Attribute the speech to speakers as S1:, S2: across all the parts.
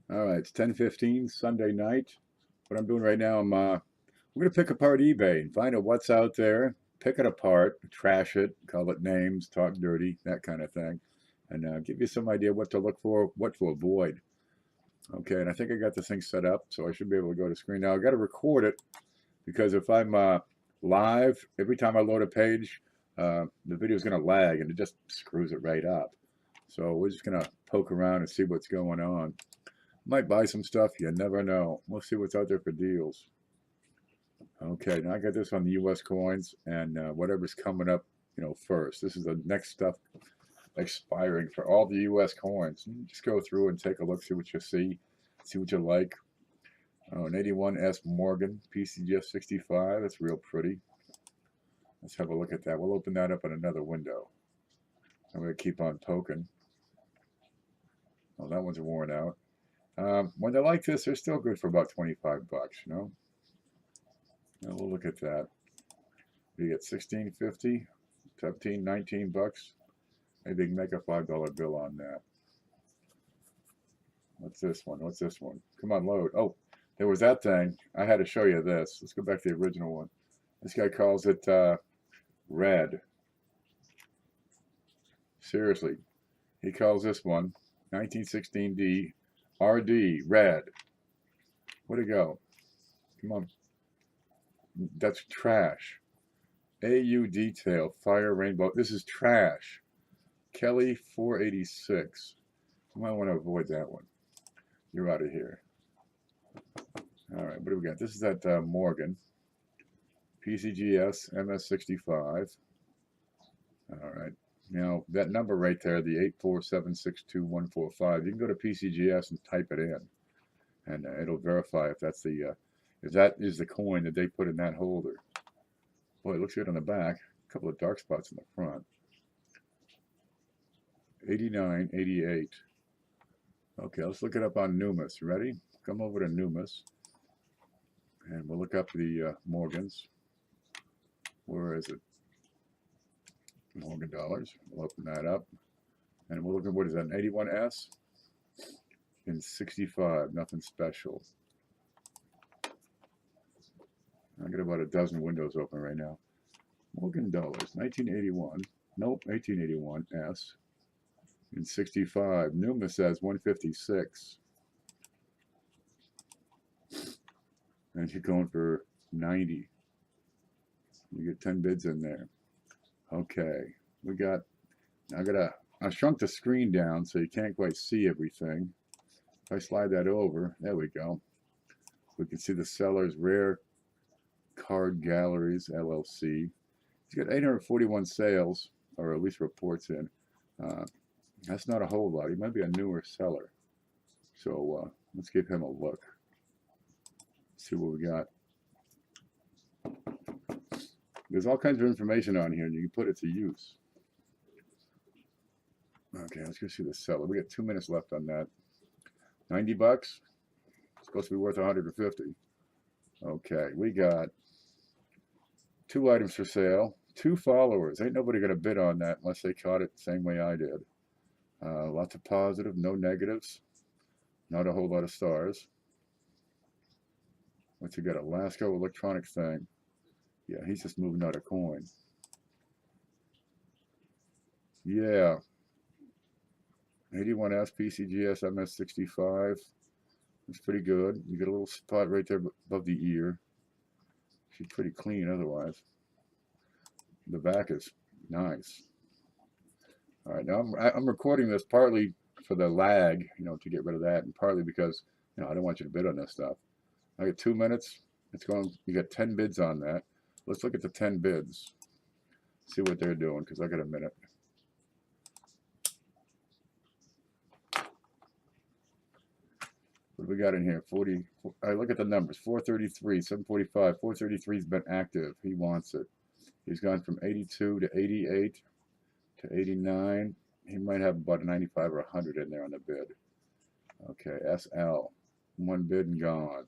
S1: All right, it's 10:15 Sunday night. What I'm doing right now, we're gonna pick apart eBay and find out what's out there, pick it apart, trash it, call it names, talk dirty, that kind of thing, and give you some idea what to look for, what to avoid. Okay, and I think I got this thing set up, so I should be able to go to screen now. I got to record it because if I'm live, every time I load a page, the video is gonna lag and it just screws it right up. So we're just gonna poke around and see what's going on. Might buy some stuff. You never know. We'll see what's out there for deals. Okay, now I got this on the U.S. coins and whatever's coming up, first. This is the next stuff expiring for all the U.S. coins. Just go through and take a look, see what you see what you like. Oh, an 81S Morgan PCGF 65. That's real pretty. Let's have a look at that. We'll open that up in another window. I'm going to keep on poking. Oh, that one's worn out. When they're like this, they're still good for about 25 bucks, Now we'll look at that. You get 16.50, 17, 19 bucks. Maybe you can make a $5 bill on that. What's this one? What's this one? Come on, load. Oh, there was that thing. I had to show you this. Let's go back to the original one. This guy calls it red. Seriously. He calls this one 1916D RD red. Where'd it go? Come on. That's trash. AU detail, fire rainbow. This is trash. Kelly 486. You might want to avoid that one. You're out of here. All right, what do we got? This is that Morgan. PCGS MS65. All right. Now, that number right there, the 84762-145, you can go to PCGS and type it in, and it'll verify if that's if that is the coin that they put in that holder. Boy, it looks good on the back. A couple of dark spots in the front. 89, 88. Okay, let's look it up on Numis. Ready? Come over to Numis, and we'll look up the Morgans. Where is it? Morgan dollars. We'll open that up, and we'll look at what is that? An 81S in 65. Nothing special. I got about a dozen windows open right now. Morgan dollars, 1981. Nope, 1881 S in 65. Numa says 156. And you're going for 90. You get 10 bids in there. Okay, we got. I shrunk the screen down so you can't quite see everything. If I slide that over, there we go. We can see the seller's rare card galleries LLC. He's got 841 sales, or at least reports in. That's not a whole lot. He might be a newer seller. So let's give him a look. See what we got. There's all kinds of information on here, and you can put it to use. Okay, let's go see the seller. We got 2 minutes left on that. 90 bucks. It's supposed to be worth 150. Okay, we got 2 items for sale. 2 followers. Ain't nobody gonna bid on that unless they caught it the same way I did. Lots of positive, no negatives. Not a whole lot of stars. What's he got? A Lasco electronic thing. Yeah, he's just moving out a coin. Yeah. 81S PCGS MS65. It's pretty good. You get a little spot right there above the ear. She's pretty clean otherwise. The back is nice. All right, now I'm recording this partly for the lag, to get rid of that, and partly because, I don't want you to bid on this stuff. I got 2 minutes. It's going. You got 10 bids on that. Let's look at the 10 bids. See what they're doing, because I got a minute. What do we got in here? 40. I look at the numbers. 433, 745. 433's been active. He wants it. He's gone from 82 to 88 to 89. He might have about a 95 or 100 in there on the bid. Okay, SL. 1 bid and gone.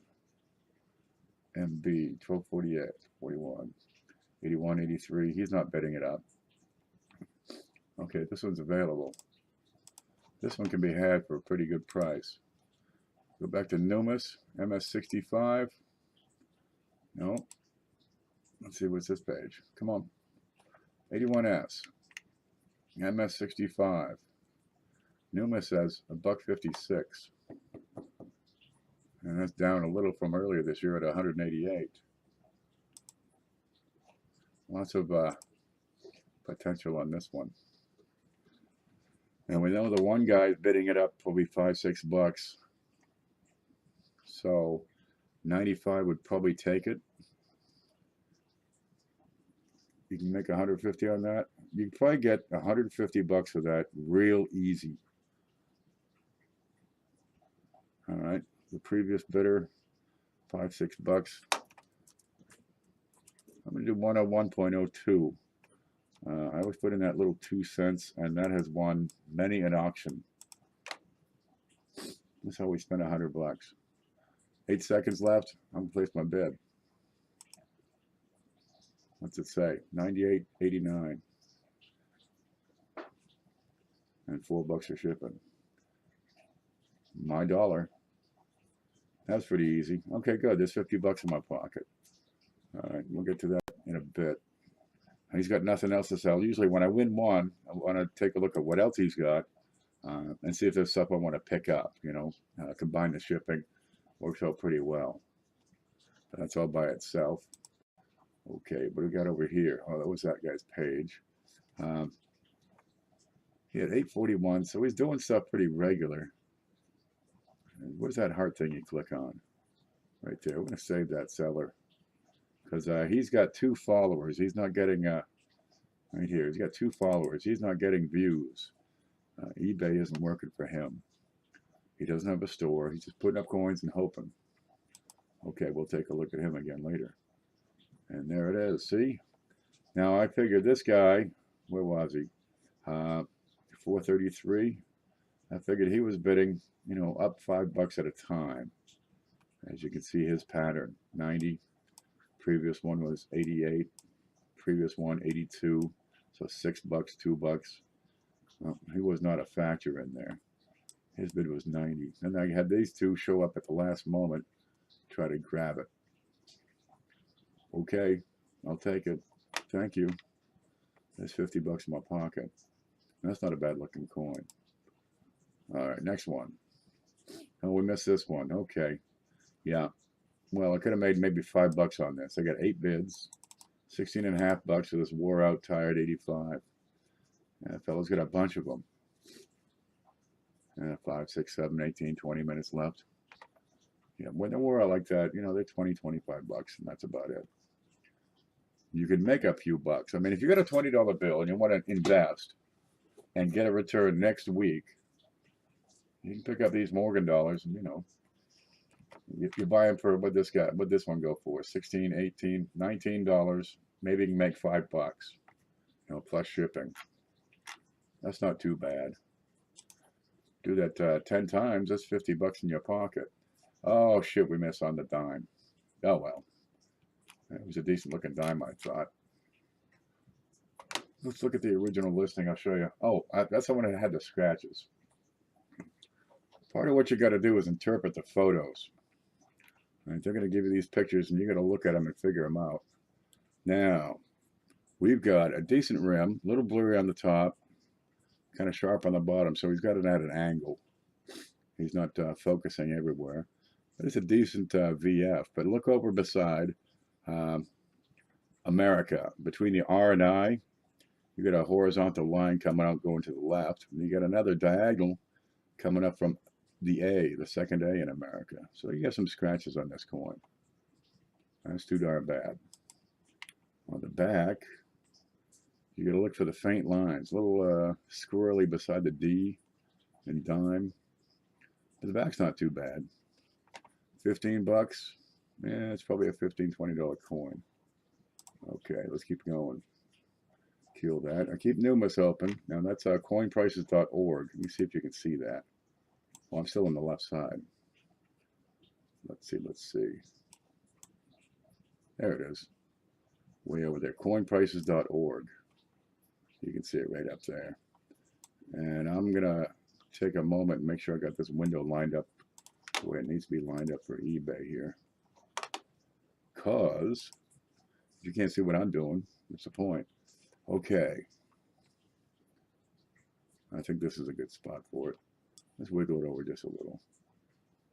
S1: MB, 1248, 41. 81, 83. He's not bidding it up. Okay, this one's available. This one can be had for a pretty good price. Go back to Numis, MS65. No. Let's see, what's this page? Come on. 81S, MS65. Numis says $1.56. And that's down a little from earlier this year at 188. Lots of potential on this one. And we know the one guy's bidding it up probably $5-6. So 95 would probably take it. You can make 150 on that. You can probably get $150 for that real easy. All right, the previous bidder, $5-6. I'm gonna do 101.02. I always put in that little 2 cents, and that has won many an auction. That's how we spent $100. 8 seconds left. I'm gonna place my bid. What's it say? 98.89. And $4 for shipping. My dollar. That's pretty easy. Okay, good. There's $50 in my pocket. All right, we'll get to that in a bit. He's got nothing else to sell. Usually when I win one, I want to take a look at what else he's got and see if there's stuff I want to pick up, you know, combine the shipping. Works out pretty well. That's all by itself. Okay, what do we got over here? Oh, that was that guy's page. He had 841, so he's doing stuff pretty regular. And where's that heart thing you click on? Right there. We're going to save that seller. Because he's got 2 followers. He's not getting, right here, he's got 2 followers. He's not getting views. eBay isn't working for him. He doesn't have a store. He's just putting up coins and hoping. Okay, we'll take a look at him again later. And there it is. See? Now, I figured this guy, where was he? 433. I figured he was bidding, you know, up $5 at a time. As you can see, his pattern, 90. Previous one was 88. Previous one, 82. So $6, $2. Well, he was not a factor in there. His bid was 90. And I had these two show up at the last moment, try to grab it. Okay, I'll take it. Thank you. There's $50 in my pocket. That's not a bad looking coin. All right, next one. Oh, we missed this one. Okay. Yeah. Well, I could have made maybe $5 on this. I got 8 bids. $16.50 for this wore out, tired 85. And fellas got a bunch of them. 5, 6, 7, 18, 20 minutes left. Yeah, when they wore out like that, you know, they're 20, $25, and that's about it. You can make a few bucks. I mean, if you got a $20 bill and you want to invest and get a return next week, you can pick up these Morgan dollars and, you know, if you buy them for what this one go for, 16, 18, $19, maybe you can make $5, you know, plus shipping. That's not too bad. Do that 10 times, that's $50 in your pocket. Oh shit, we missed on the dime. Oh well. It was a decent looking dime, I thought. Let's look at the original listing, I'll show you. Oh, that's the one that had the scratches. Part of what you got to do is interpret the photos. Right, they're going to give you these pictures and you got to look at them and figure them out. Now, we've got a decent rim, a little blurry on the top, kind of sharp on the bottom, so he's got it at an angle. He's not focusing everywhere. But it's a decent VF. But look over beside America. Between the R and I, you got a horizontal line coming out going to the left. And you got another diagonal coming up from the A, the second A in America. So you got some scratches on this coin. That's too darn bad. On the back, you got to look for the faint lines. A little squirrely beside the D and dime. But the back's not too bad. $15. Yeah, it's probably a $15, $20 coin. Okay, let's keep going. Kill that. I keep Numis open. Now that's coinprices.org. Let me see if you can see that. Well, I'm still on the left side. Let's see. There it is. Way over there. Coinprices.org. You can see it right up there. And I'm going to take a moment and make sure I got this window lined up Boy, it needs to be lined up for eBay here. Because you can't see what I'm doing. What's the point? Okay. I think this is a good spot for it. Let's wiggle it over just a little.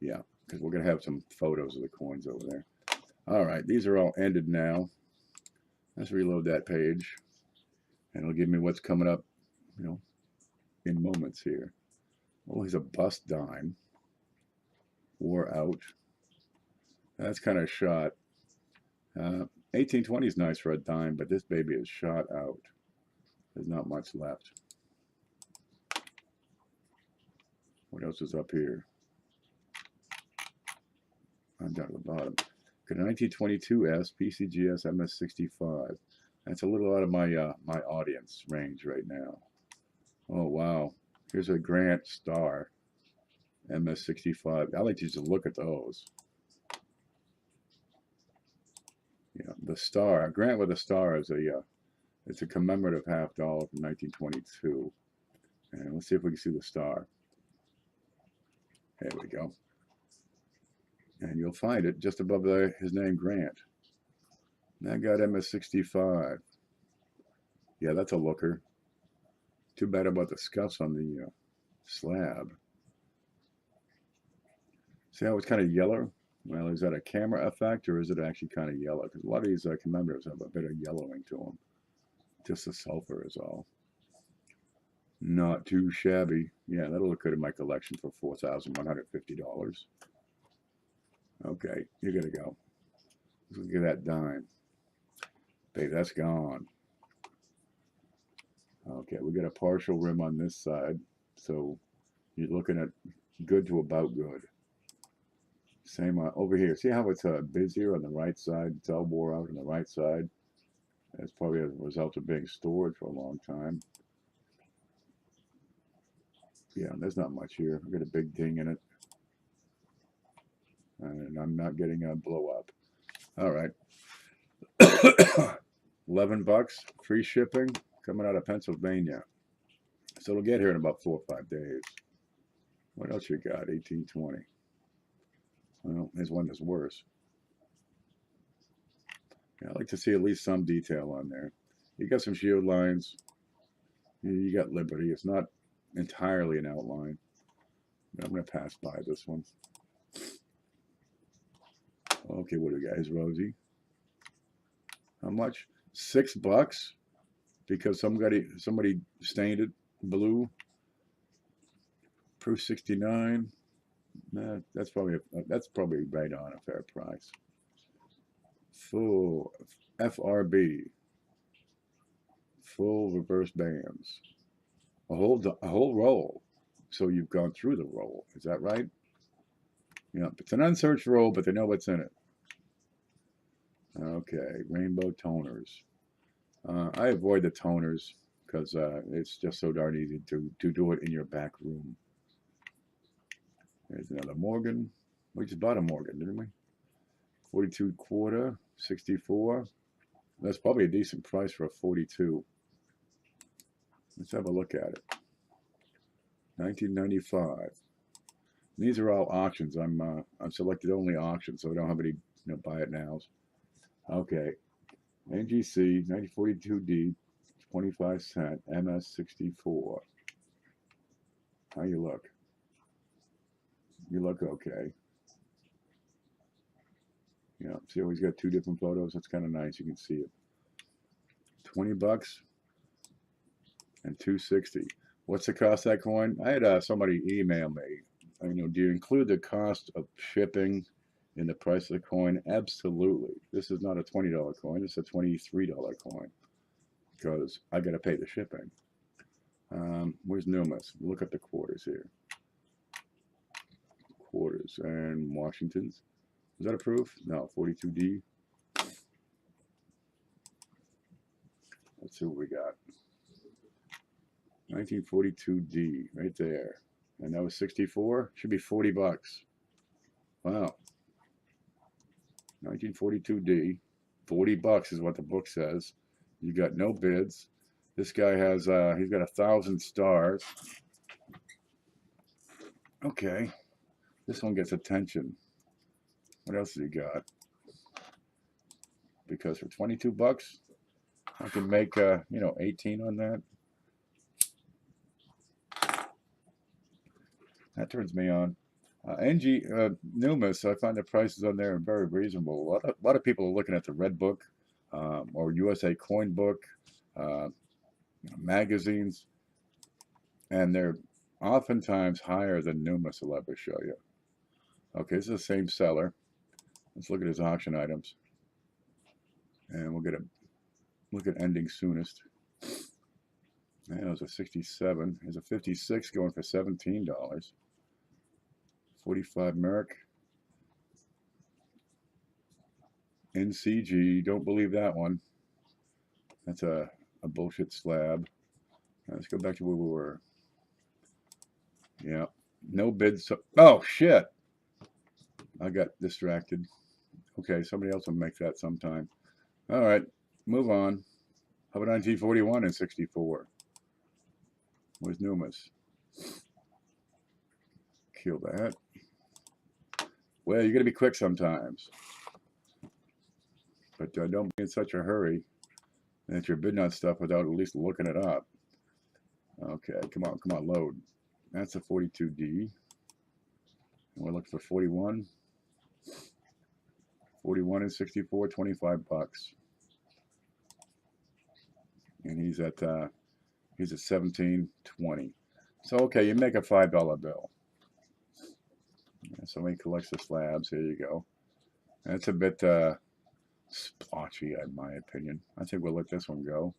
S1: Yeah, because we're going to have some photos of the coins over there. All right, these are all ended now. Let's reload that page. And it'll give me what's coming up, you know, in moments here. Oh, he's a bust dime. Wore out. That's kind of shot. 1820 is nice for a dime, but this baby is shot out. There's not much left. What else is up here? I'm down at the bottom. Got a 1922 S PCGS MS65. That's a little out of my my audience range right now. Oh wow! Here's a Grant Star MS65. I like to just look at those. Yeah, the Star Grant with a star is a it's a commemorative $50 from 1922. And let's see if we can see the star. There we go. And you'll find it just above his name, Grant. That got MS65. Yeah, that's a looker. Too bad about the scuffs on the slab. See how it's kind of yellow? Well, is that a camera effect or is it actually kind of yellow? Because a lot of these commemoratives have a bit of yellowing to them. Just the sulfur is all. Not too shabby. Yeah, that'll look good in my collection for $4,150. Okay, you're gonna go. Let's look at that dime. Babe, that's gone. Okay, we got a partial rim on this side, so you're looking at good to about good. Same over here. See how it's busier on the right side? It's all wore out on the right side. That's probably a result of being stored for a long time. Yeah, there's not much here. I've got a big ding in it. And I'm not getting a blow up. All right. 11 bucks, free shipping, coming out of Pennsylvania. So it'll get here in about 4 or 5 days. What else you got? 1820. Well, there's one that's worse. Yeah, I like to see at least some detail on there. You got some shield lines. You got Liberty. It's not entirely an outline. I'm going to pass by this one. Okay, what do we got? Is Rosie. How much? $6 because somebody stained it blue. Proof 69. Nah, that's probably right on a fair price. Full FRB. Full reverse bands. A whole roll. So you've gone through the roll. Is that right? Yeah, it's an unsearched roll, but they know what's in it. Okay, rainbow toners. I avoid the toners because it's just so darn easy to do it in your back room. There's another Morgan. We just bought a Morgan, didn't we? 42 quarter, 64. That's probably a decent price for a 42. Let's have a look at it. 1995. These are all auctions. I'm selected only auctions, so I don't have any buy it nows. Okay, NGC 1942D, 25 cent, MS64. How you look? You look okay. Yeah, see how he's got two different photos? That's kind of nice. You can see it. 20 bucks and 260. What's the cost of that coin? I had somebody email me. Do you include the cost of shipping in the price of the coin? Absolutely. This is not a $20 coin. It's a $23 coin because I got to pay the shipping. Where's Numas? Look at the quarters here. Quarters and Washington's. Is that a proof? No, 42D. Let's see what we got. 1942D, right there. And that was 64. Should be 40 bucks. Wow. 1942D. 40 bucks is what the book says. You got no bids. This guy has, he's got 1,000 stars. Okay. This one gets attention. What else has he got? Because for 22 bucks, I can make, 18 on that. That turns me on. Numis, I find the prices on there are very reasonable. A lot of people are looking at the Red Book or USA Coin Book magazines, and they're oftentimes higher than Numis will ever show you. Okay, this is the same seller. Let's look at his auction items, and we'll get a look at ending soonest. That was a 67. There's a 56 going for $17. 45 Merrick. NCG, don't believe that one. That's a bullshit slab. Let's go back to where we were. Yeah, no bids. Oh, shit. I got distracted. Okay, somebody else will make that sometime. All right, move on. How about 1941 and 64? Where's Numis? Kill that. Well, you're going to be quick sometimes. But don't be in such a hurry that you're bidding on stuff without at least looking it up. Okay, come on, load. That's a 42D. And we're looking for 41. 41 and 64, 25 bucks. And he's at 17.20. So okay, you make a $5 bill. Somebody collects the slabs. Here you go. That's a bit splotchy, in my opinion. I think we'll let this one go.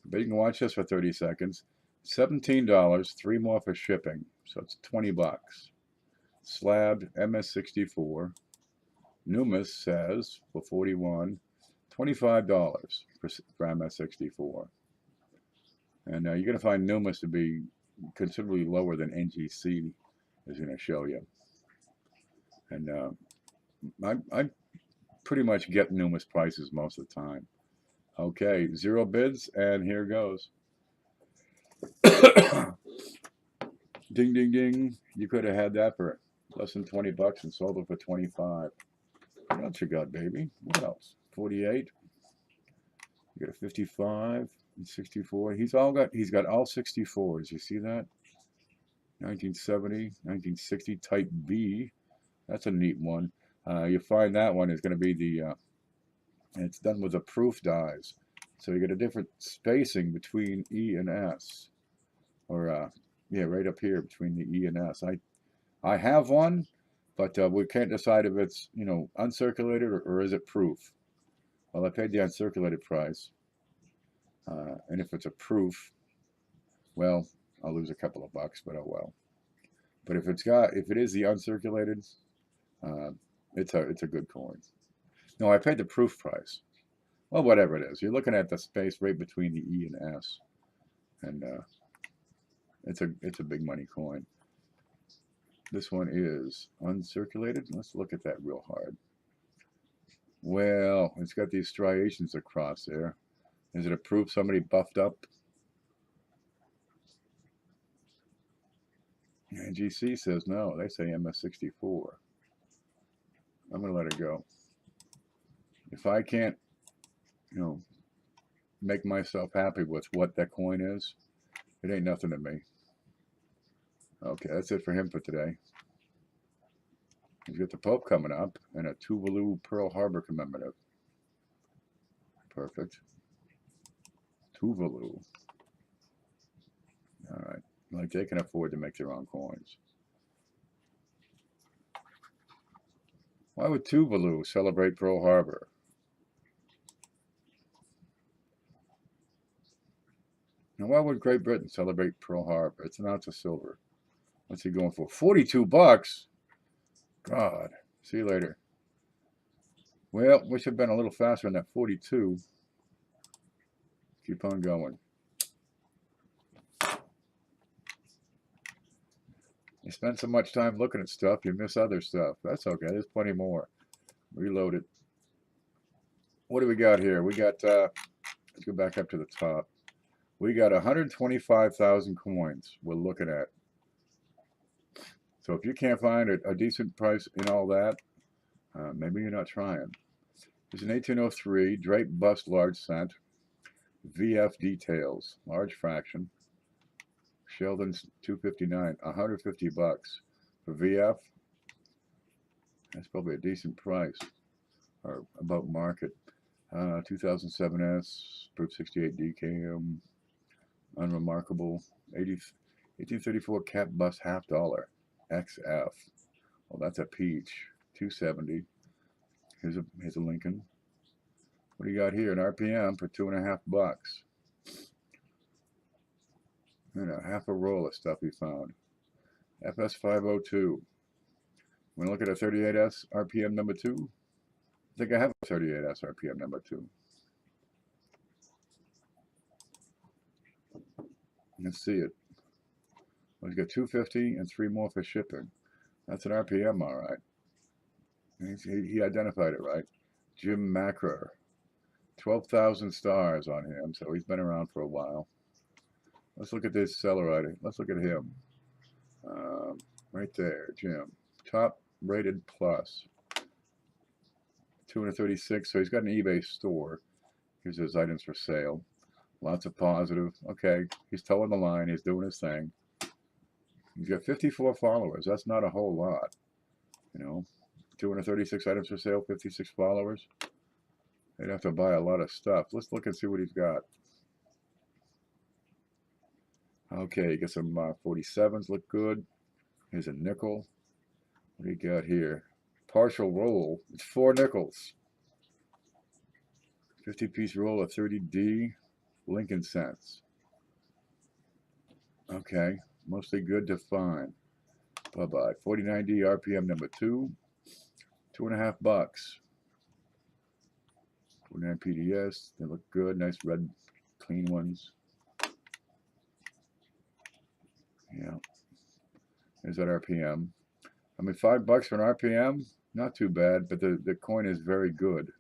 S1: But you can watch this for 30 seconds. $17, 3 more for shipping. So it's 20 bucks. Slab MS64. Numis says for 41, $25 for MS64. And you're going to find Numis to be considerably lower than NGC is going to show you. And I pretty much get Numis prices most of the time. Okay, 0 bids, and here goes. Ding, ding, ding. You could have had that for less than 20 bucks and sold it for 25. What else you got, baby? What else? 48. You got a 55 and 64. He's got all 64s. You see that? 1970, 1960 Type B. That's a neat one. You find that one is going to be the, it's done with the proof dies. So you get a different spacing between E and S. Or, yeah, right up here between the E and S. I have one, but we can't decide if it's, uncirculated or is it proof. Well, I paid the uncirculated price. And if it's a proof, well, I'll lose a couple of bucks, but oh well. But if it is the uncirculated, it's a good coin. No, I paid the proof price. Well, whatever it is, you're looking at the space right between the E and S, and it's a big money coin. This one is uncirculated. Let's look at that real hard. Well, it's got these striations across there. Is it a proof somebody buffed up? And GC says no. They say MS64. I'm going to let it go. If I can't, make myself happy with what that coin is, it ain't nothing to me. Okay, that's it for him for today. He's got the Pope coming up and a Tuvalu Pearl Harbor commemorative. Perfect. Tuvalu. All right. Like they can afford to make their own coins. Why would Tuvalu celebrate Pearl Harbor? Now, why would Great Britain celebrate Pearl Harbor? It's an ounce of silver. What's he going for? 42 bucks? God. See you later. Well, wish I'd been a little faster on that 42. Keep on going. You spend so much time looking at stuff, you miss other stuff. That's okay. There's plenty more. Reload it. What do we got here? We got, let's go back up to the top. We got 125,000 coins we're looking at. So if you can't find a decent price in all that, maybe you're not trying. There's an 1803 drape bust large cent, VF details, large fraction. Sheldon's 259, 150 bucks for VF. That's probably a decent price, or about market. 2007S, proof 68 DKM, unremarkable. 1834 cap bust $50, XF. Well, that's a peach. 270. Here's a Lincoln. What do you got here? An RPM for $2.50. And a half a roll of stuff we found. FS 502. Want to look at a 38S RPM number 2? I think I have a 38S RPM number 2. Let's see it. Well, he's got 250 and 3 more for shipping. That's an RPM, all right. He identified it right. Jim Macro. 12,000 stars on him, so he's been around for a while. Let's look at this seller item. Let's look at him. Right there, Jim. Top rated plus. 236, so he's got an eBay store. Here's his items for sale. Lots of positive. Okay, he's towing the line. He's doing his thing. He's got 54 followers. That's not a whole lot. You know, 236 items for sale, 56 followers. They'd have to buy a lot of stuff. Let's look and see what he's got. Okay, you got some 47s look good. Here's a nickel. What do you got here? Partial roll. It's 4 nickels. 50-piece roll of 30D Lincoln cents. Okay, mostly good to fine. Bye-bye. 49D RPM number 2. $2.50. 49 PDS. They look good. Nice red, clean ones. Yeah. There's that RPM. I mean, $5 for an RPM, not too bad, but the coin is very good.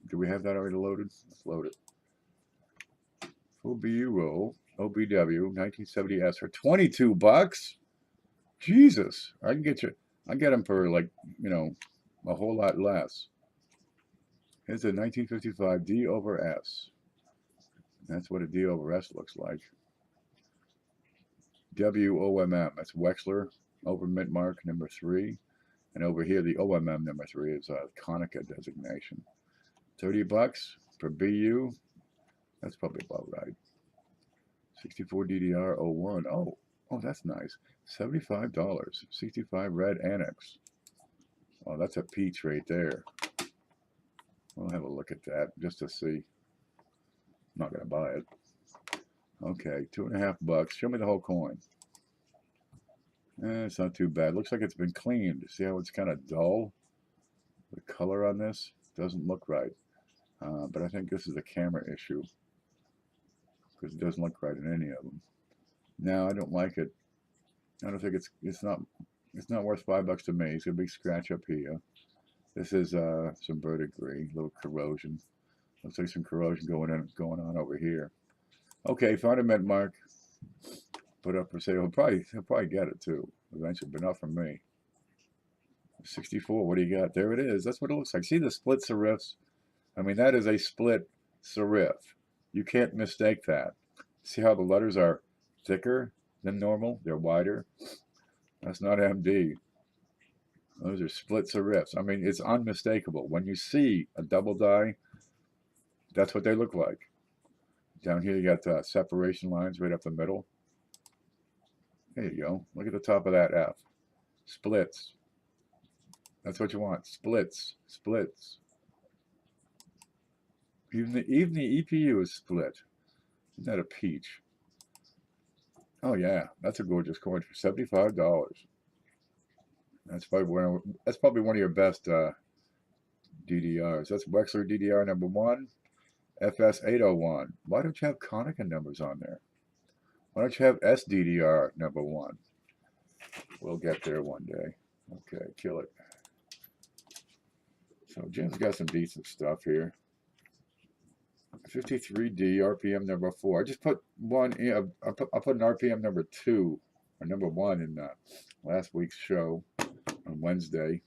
S1: Do we have that already loaded? Let's load it. Full BU roll, OBW, 1970S for $22. Jesus, I get them for like, you know, a whole lot less. Here's a 1955 D over S. That's what a D over S looks like. WOMM, that's Wexler over mint mark number 3. And over here, the OMM number 3 is a Konica designation. $30 per BU. That's probably about right. 64 DDR 01. Oh, that's nice. $75. 65 red annex. Oh, that's a peach right there. We'll have a look at that just to see. I'm not going to buy it. Okay, $2.50. Show me the whole coin. It's not too bad. Looks like it's been cleaned. See how it's kind of dull? The color on this doesn't look right. But I think this is a camera issue, because it doesn't look right in any of them. No, I don't like it. I don't think it's not worth $5 to me. It's a big scratch up here. This is some verdigris, a little corrosion. Looks like some corrosion going on over here. Okay, found a mint mark. Put up for sale. He'll probably get it too eventually, but not from me. 64. What do you got? There it is. That's what it looks like. See the split serifs? I mean, that is a split serif. You can't mistake that. See how the letters are thicker than normal? They're wider. That's not MD. Those are split serifs. I mean, it's unmistakable. When you see a double die, that's what they look like. Down here, you got separation lines right up the middle. There you go. Look at the top of that F. Splits. That's what you want. Splits. Splits. Even the EPU is split. Isn't that a peach? Oh yeah, that's a gorgeous coin for $75. That's probably one of your best DDRs. That's Wexler DDR number 1, FS 801. Why don't you have Konica numbers on there? Why don't you have SDDR number 1? We'll get there one day. Okay, kill it. So Jim's got some decent stuff here. 53D RPM number 4. I just put one in. I put an RPM number 2 or number one in last week's show on Wednesday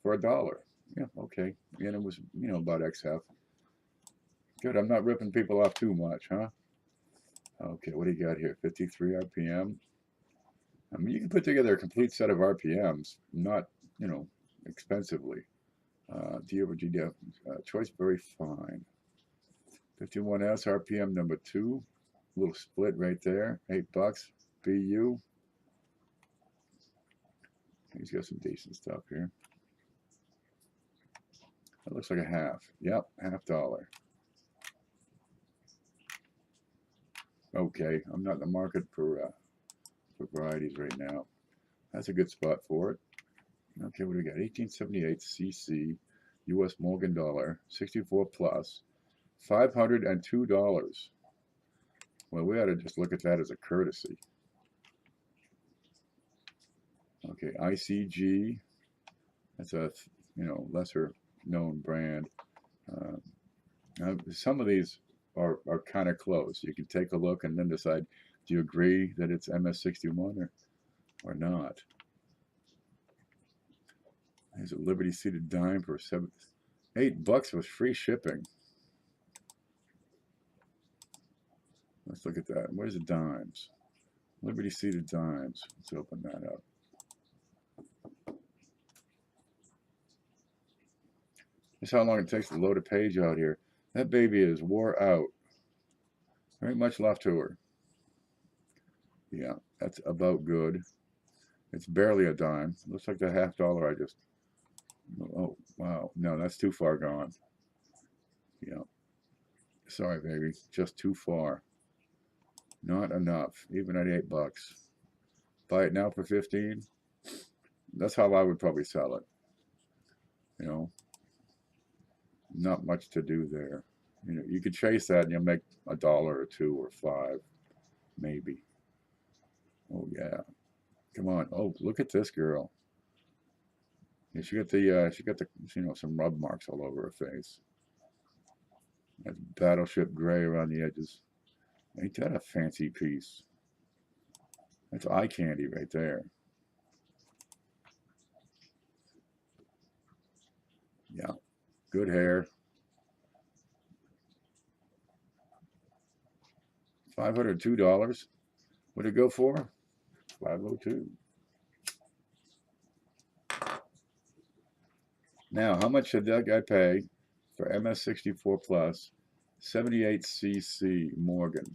S1: for $1. Yeah, okay. And it was, about XF. Good, I'm not ripping people off too much, huh? Okay, what do you got here? 53 RPM. I mean, you can put together a complete set of RPMs, not, expensively. DOGDF, choice very fine. 51S RPM number 2. Little split right there. $8. BU. He's got some decent stuff here. That looks like a half. Yep, $half. Okay, I'm not in the market for varieties right now. That's a good spot for it. Okay, what do we got? 1878 CC, U.S. Morgan dollar, 64 plus, $502. Well, we ought to just look at that as a courtesy. Okay, ICG, that's a lesser known brand. Some of these are kind of close. You can take a look and then decide, do you agree that it's MS61 or not? There's a Liberty seated dime for $8 with free shipping. Let's look at that. Where's the dimes? Liberty seated dimes. Let's open that up. That's how long it takes to load a page out here. That baby is wore out. Very much left to her. Yeah, that's about good. It's barely a dime. Looks like the $half I just... Oh, wow. No, that's too far gone. Yeah. Sorry, baby. Just too far. Not enough. Even at $8. Buy it now for 15. That's how I would probably sell it. Not much to do there. You could chase that and you'll make $1 or $2 or $5, maybe. Oh yeah, come on. Oh, look at this girl. Yeah, she got the some rub marks all over her face. That's battleship gray around the edges. Ain't that a fancy piece? That's eye candy right there. Yeah, good hair. $502. What'd it go for? 502. Now, how much should that guy pay for MS64 Plus 78cc Morgan?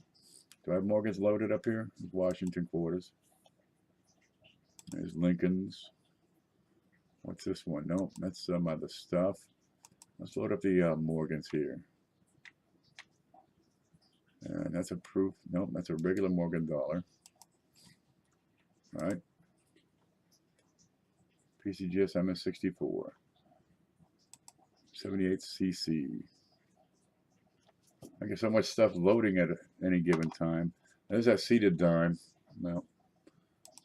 S1: Do I have Morgans loaded up here? Washington quarters. There's Lincoln's. What's this one? No, that's some other stuff. Let's load up the Morgans here. And that's a proof. Nope, that's a regular Morgan dollar. All right. PCGS MS64. 78cc. I guess so much stuff loading at any given time. There's that seated dime. Well,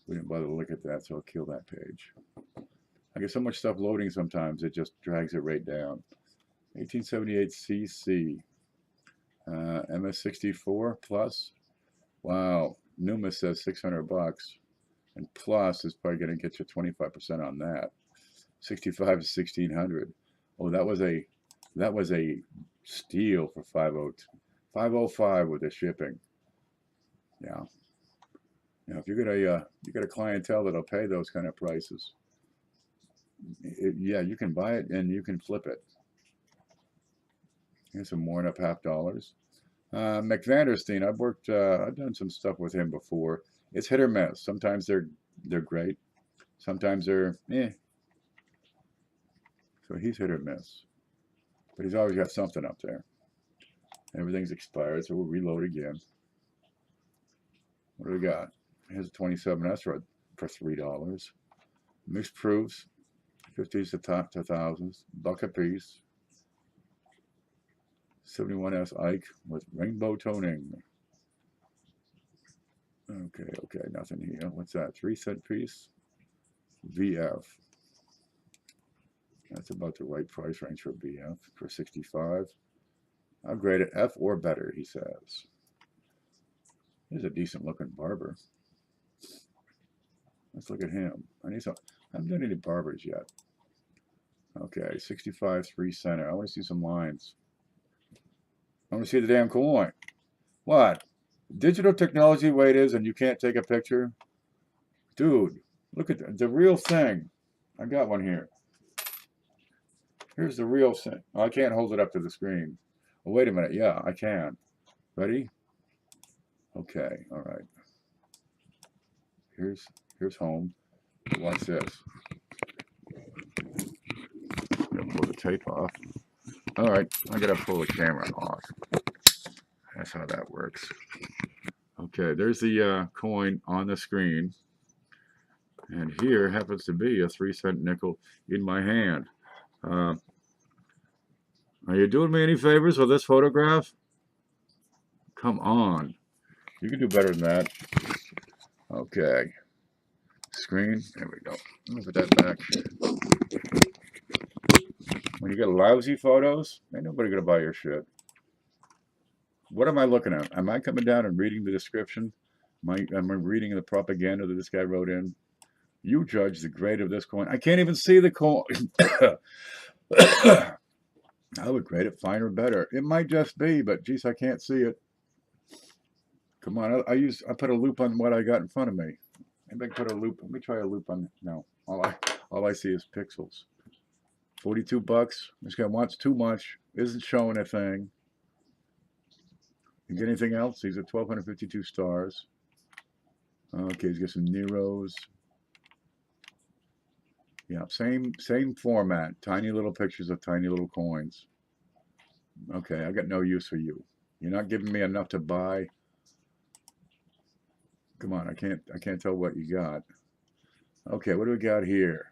S1: we didn't bother to look at that, so I'll kill that page. I get so much stuff loading sometimes, it just drags it right down. 1878cc. MS64 plus. Wow. Numa says $600. And plus is probably going to get you 25% on that. 65 to 1600. Oh, that was a steal for 505 with the shipping. Yeah. Now, if you got a clientele that'll pay those kind of prices, yeah, you can buy it and you can flip it. Here's some worn up $half. McVanderstein, I've done some stuff with him before. It's hit or miss. Sometimes they're great. Sometimes they're eh. So he's hit or miss. But he's always got something up there. Everything's expired, so we'll reload again. What do we got? Here's a 27S for $3. Mixed proofs, 50s to thousands, buck a piece. 71S Ike with rainbow toning. Okay, nothing here. What's that? 3-cent piece? VF. That's about the right price range for VF for 65. I'll grade it F or better, he says. Here's a decent looking barber. Let's look at him. I haven't done any barbers yet. Okay, 65 3 center. I want to see some lines. I want to see the damn coin. What? Digital technology the way it is and you can't take a picture? Dude, look at the real thing. I got one here. Here's the real thing. Oh, I can't hold it up to the screen. Oh, wait a minute. Yeah, I can. Ready? Okay, all right. Here's home. Watch this. I'm gonna pull the tape off. All right, I gotta pull the camera off. That's how that works. Okay, there's the coin on the screen. And here happens to be a 3-cent nickel in my hand. Are you doing me any favors with this photograph? Come on. You can do better than that. Okay. Screen. There we go. Let me put that back. When you get lousy photos, ain't nobody going to buy your shit. What am I looking at? Am I coming down and reading the description? Am I reading the propaganda that this guy wrote in? You judge the grade of this coin. I can't even see the coin. I would grade it fine or better. It might just be, but geez, I can't see it. Come on, I put a loop on what I got in front of me. Maybe I can put a loop. Let me try a loop on. No, all I see is pixels. 42 bucks. This guy wants too much. Isn't showing a thing. You get anything else? These are 1,252 stars. Okay, he's got some Neros. Yeah, same format. Tiny little pictures of tiny little coins. Okay, I got no use for you. You're not giving me enough to buy. Come on, I can't tell what you got. Okay, what do we got here?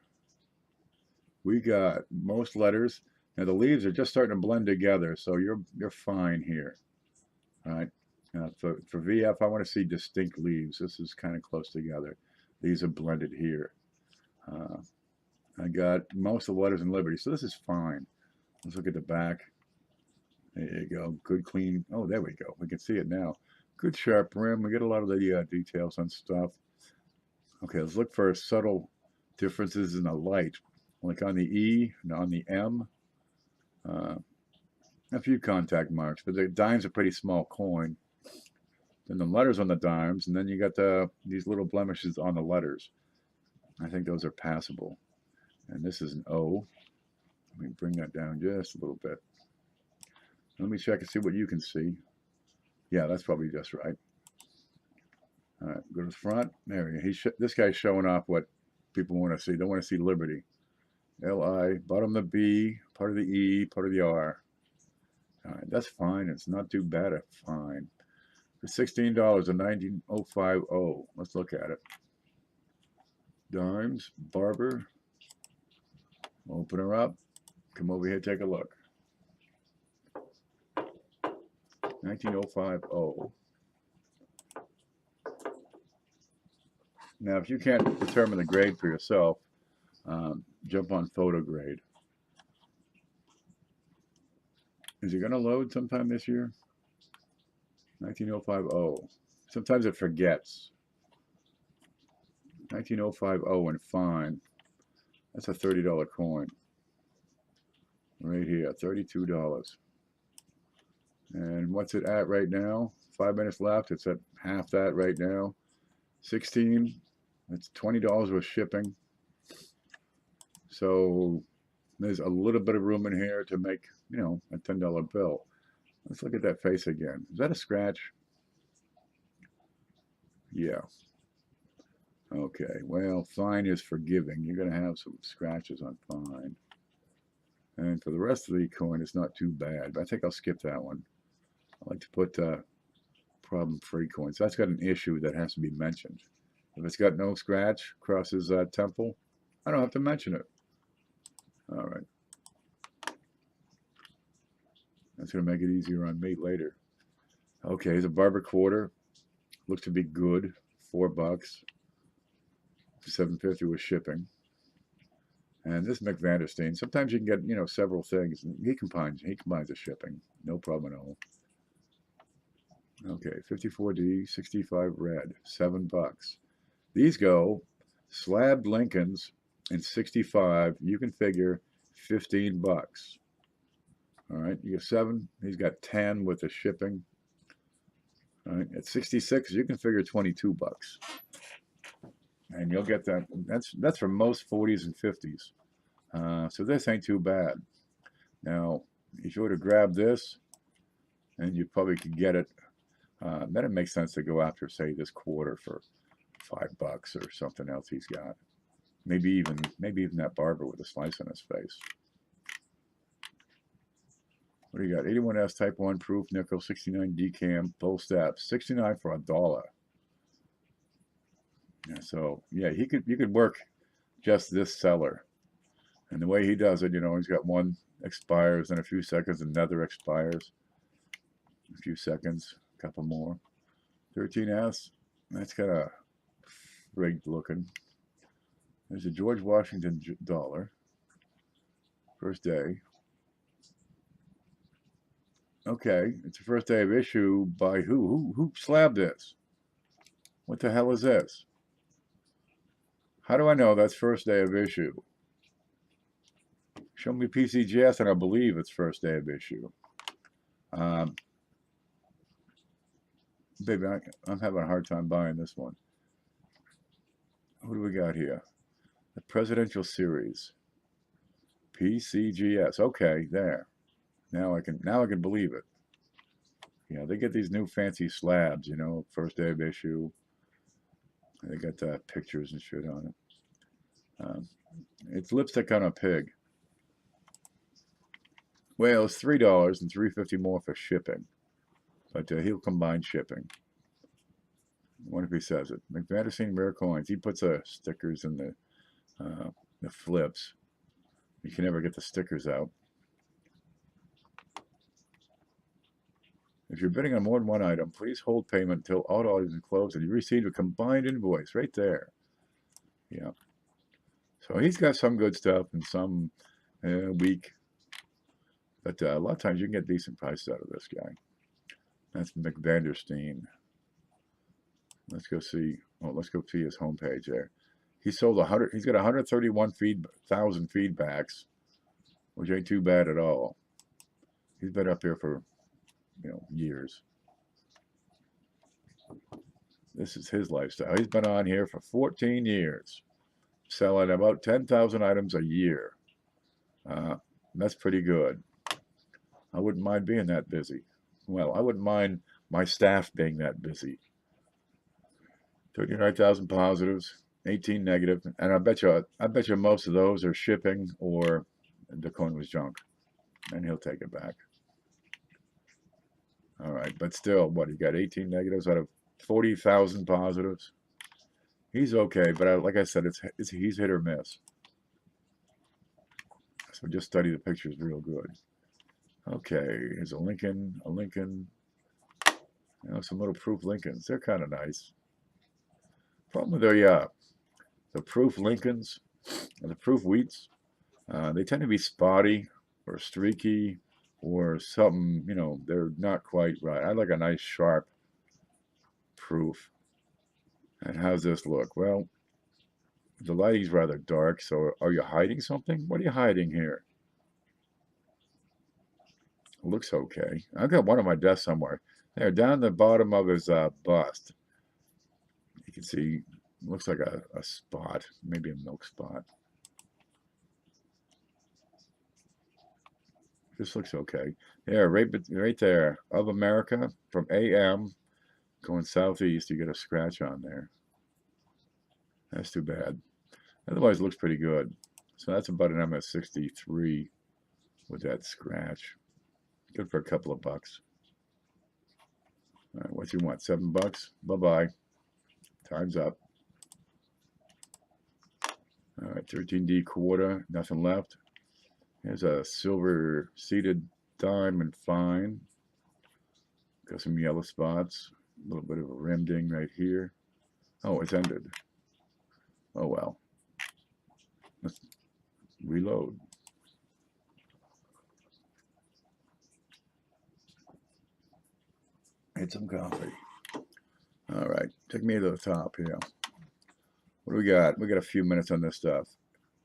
S1: We got most letters. Now the leaves are just starting to blend together, so you're fine here. All right. For VF, I want to see distinct leaves. This is kind of close together. These are blended here. I got most of the letters in Liberty, so this is fine. Let's look at the back. There you go. Good, clean. Oh, there we go. We can see it now. Good sharp rim. We get a lot of the details on stuff. Okay, let's look for subtle differences in the light. Like on the E and on the M. A few contact marks, but the dime's a pretty small coin. Then the letters on the dimes, and then you got these little blemishes on the letters. I think those are passable. And this is an O. Let me bring that down just a little bit. Let me check and see what you can see. Yeah, that's probably just right. All right, go to the front. There we go. This guy's showing off what people want to see. They want to see Liberty. L-I, bottom of the B, part of the E, part of the R. All right, that's fine. It's not too bad. Fine. For $16, a 19050. Let's look at it. Dimes, Barber. Open her up. Come over here, take a look. 19050. Now, if you can't determine the grade for yourself, jump on photo grade. Is it going to load sometime this year? 19050. Sometimes it forgets. 19050 and fine. That's a $30 coin. Right here, $32. And what's it at right now? 5 minutes left. It's at half that right now. 16. It's $20 with shipping. So there's a little bit of room in here to make, a $10 bill. Let's look at that face again. Is that a scratch? Yeah. Okay, well, fine is forgiving. You're going to have some scratches on fine. And for the rest of the coin, it's not too bad. But I think I'll skip that one. I like to put problem-free coins. That's got an issue that has to be mentioned. If it's got no scratch across his temple, I don't have to mention it. All right. That's going to make it easier on me later. Okay, here's a Barber quarter. Looks to be good. $4. $7.50 with shipping. And this McVanderstein, sometimes you can get, several things. He combines the shipping. No problem at all. Okay, 54D, 65 red, $7. These go Slabbed Lincolns in 65, you can figure 15 bucks. All right, you get 7. He's got 10 with the shipping. All right, at 66, you can figure 22 bucks. And you'll get that. That's for most 40s and 50s. So this ain't too bad. Now, if you were to grab this, and you probably could get it, then it makes sense to go after, say, this quarter for 5 bucks or something else he's got. Maybe even that barber with a slice on his face. What do you got? 81S Type 1 proof nickel, 69 decam, full steps, 69 for $1. Yeah, so yeah, you could work just this seller, and the way he does it, he's got one expires in a few seconds, another expires, a few seconds, a couple more. 13S, that's kind of rigged looking. There's a George Washington dollar. First day. Okay, it's the first day of issue by who? Who slabbed this? What the hell is this? How do I know that's first day of issue? Show me PCGS and I believe it's first day of issue. Baby, I'm having a hard time buying this one. What do we got here? The Presidential Series. PCGS. Okay, there. Now I can believe it. Yeah, they get these new fancy slabs, first day of issue. They got pictures and shit on it. It's lipstick on a pig. Well, it's $3 and $3.50 more for shipping, but he'll combine shipping. I wonder if he says it. McVanderseen Rare Coins. He puts stickers in the flips. You can never get the stickers out. If you're bidding on more than one item, please hold payment until all orders are closed and you receive a combined invoice right there. Yeah. So he's got some good stuff and some weak. But a lot of times you can get decent prices out of this guy. That's McVandersteen. Let's go see. Oh, let's go see his homepage there. He sold 100. He's got 131,000 feedbacks, which ain't too bad at all. He's been up here for years. This is his lifestyle. He's been on here for 14 years, selling about 10,000 items a year. That's pretty good. I wouldn't mind being that busy. Well, I wouldn't mind my staff being that busy. 39,000 positives, 18 negative, and I bet you most of those are shipping or the coin was junk, and he'll take it back. All right, but still, what, he got 18 negatives out of 40,000 positives? He's okay, but like I said, he's hit or miss. So just study the pictures real good. Okay, here's a Lincoln, some little proof Lincolns. They're kind of nice. Problem with the proof Lincolns and the proof wheats, they tend to be spotty or streaky or something, they're not quite right. I like a nice sharp proof. And how's this look? Well, the lighting's rather dark, so are you hiding something? What are you hiding here? It looks okay. I've got one on my desk somewhere. There, down the bottom of his bust. You can see, looks like a spot, maybe a milk spot. This looks okay. There, right there. Of America, from AM, going southeast, you get a scratch on there. That's too bad. Otherwise, it looks pretty good. So that's about an MS63 with that scratch. Good for a couple of bucks. All right, what do you want? 7 bucks? Bye-bye. Time's up. All right, 13D quarter, nothing left. Here's a silver seated diamond fine. Got some yellow spots. A little bit of a rim ding right here. Oh, it's ended. Oh well. Let's reload. Get some coffee. All right, take me to the top here. What do we got? We got a few minutes on this stuff.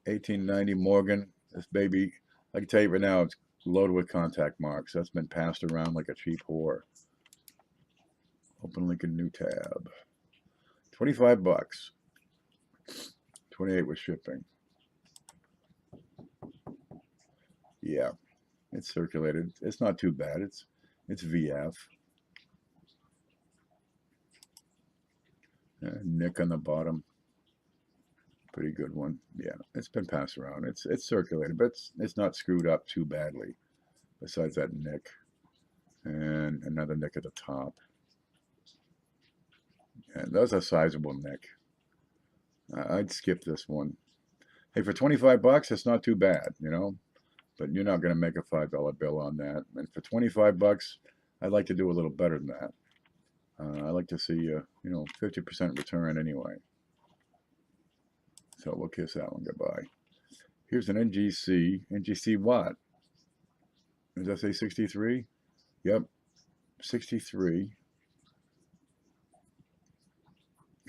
S1: 1890 Morgan. This baby, I can tell you right now, it's loaded with contact marks. That's been passed around like a cheap whore. Open link in new tab. 25 bucks. 28 with shipping. Yeah, it's circulated. It's not too bad. It's VF. Nick on the bottom. Pretty good one. Yeah, it's been passed around. It's circulated, but it's not screwed up too badly. Besides that nick. And another nick at the top. And that's a sizable nick. I'd skip this one. Hey, for 25 bucks, it's not too bad, you know, but you're not going to make a $5 bill on that. And for 25 bucks, I'd like to do a little better than that. I like to see, you know, 50% return anyway. So we'll kiss that one goodbye. Here's an NGC. NGC what? Does that say 63? Yep, 63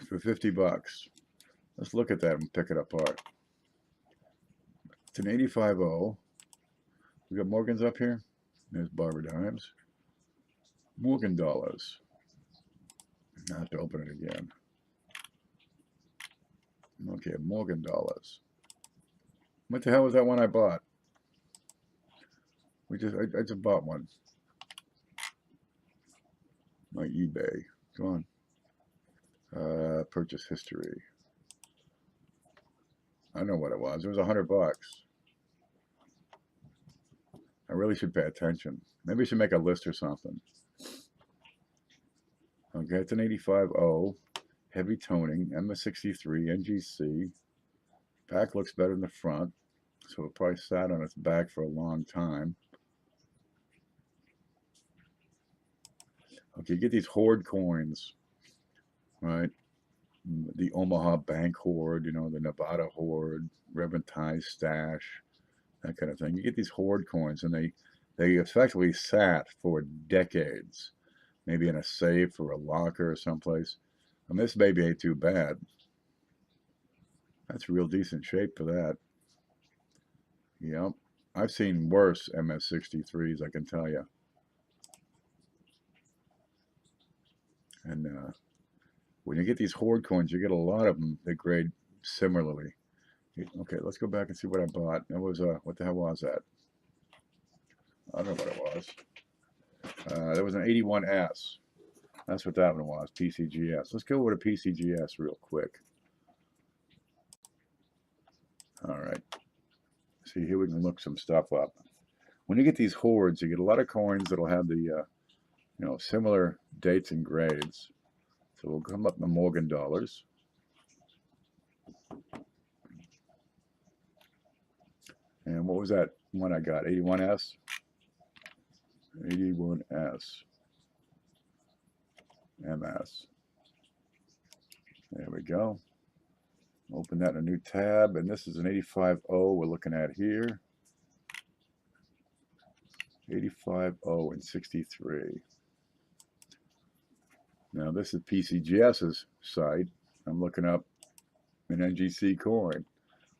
S1: for 50 bucks. Let's look at that and pick it apart. It's an 85.0. We got Morgans up here. There's Barber Dimes. Morgan dollars. I have to open it again. Okay, Morgan dollars. What the hell was that one I bought? I just bought one. My eBay. Come on. Purchase history. I know what it was. It was 100 bucks. I really should pay attention. Maybe I should make a list or something. Okay, it's an 85.0. Heavy toning. MS63. NGC. Back looks better than the front. So it probably sat on its back for a long time. Okay, you get these hoard coins, right? The Omaha Bank hoard, you know, the Nevada hoard, Reverend Ty's stash, that kind of thing. You get these hoard coins, and they effectively sat for decades, maybe in a safe or a locker or someplace. And this baby ain't too bad. That's real decent shape for that. Yep, I've seen worse MS63s, I can tell you. And when you get these hoard coins, you get a lot of them that grade similarly. Okay, let's go back and see what I bought. That was, what the hell was that? I don't know what it was. There was an 81S. That's what that one was, PCGS. Let's go with a PCGS real quick. All right. See, here we can look some stuff up. When you get these hoards, you get a lot of coins that'll have the, you know, similar dates and grades. So we'll come up the Morgan dollars. And what was that one I got? 81S? 81S. MS. There we go. Open that in a new tab. And this is an 85.0 we're looking at here. 85.0 and 63. Now this is PCGS's site. I'm looking up an NGC coin.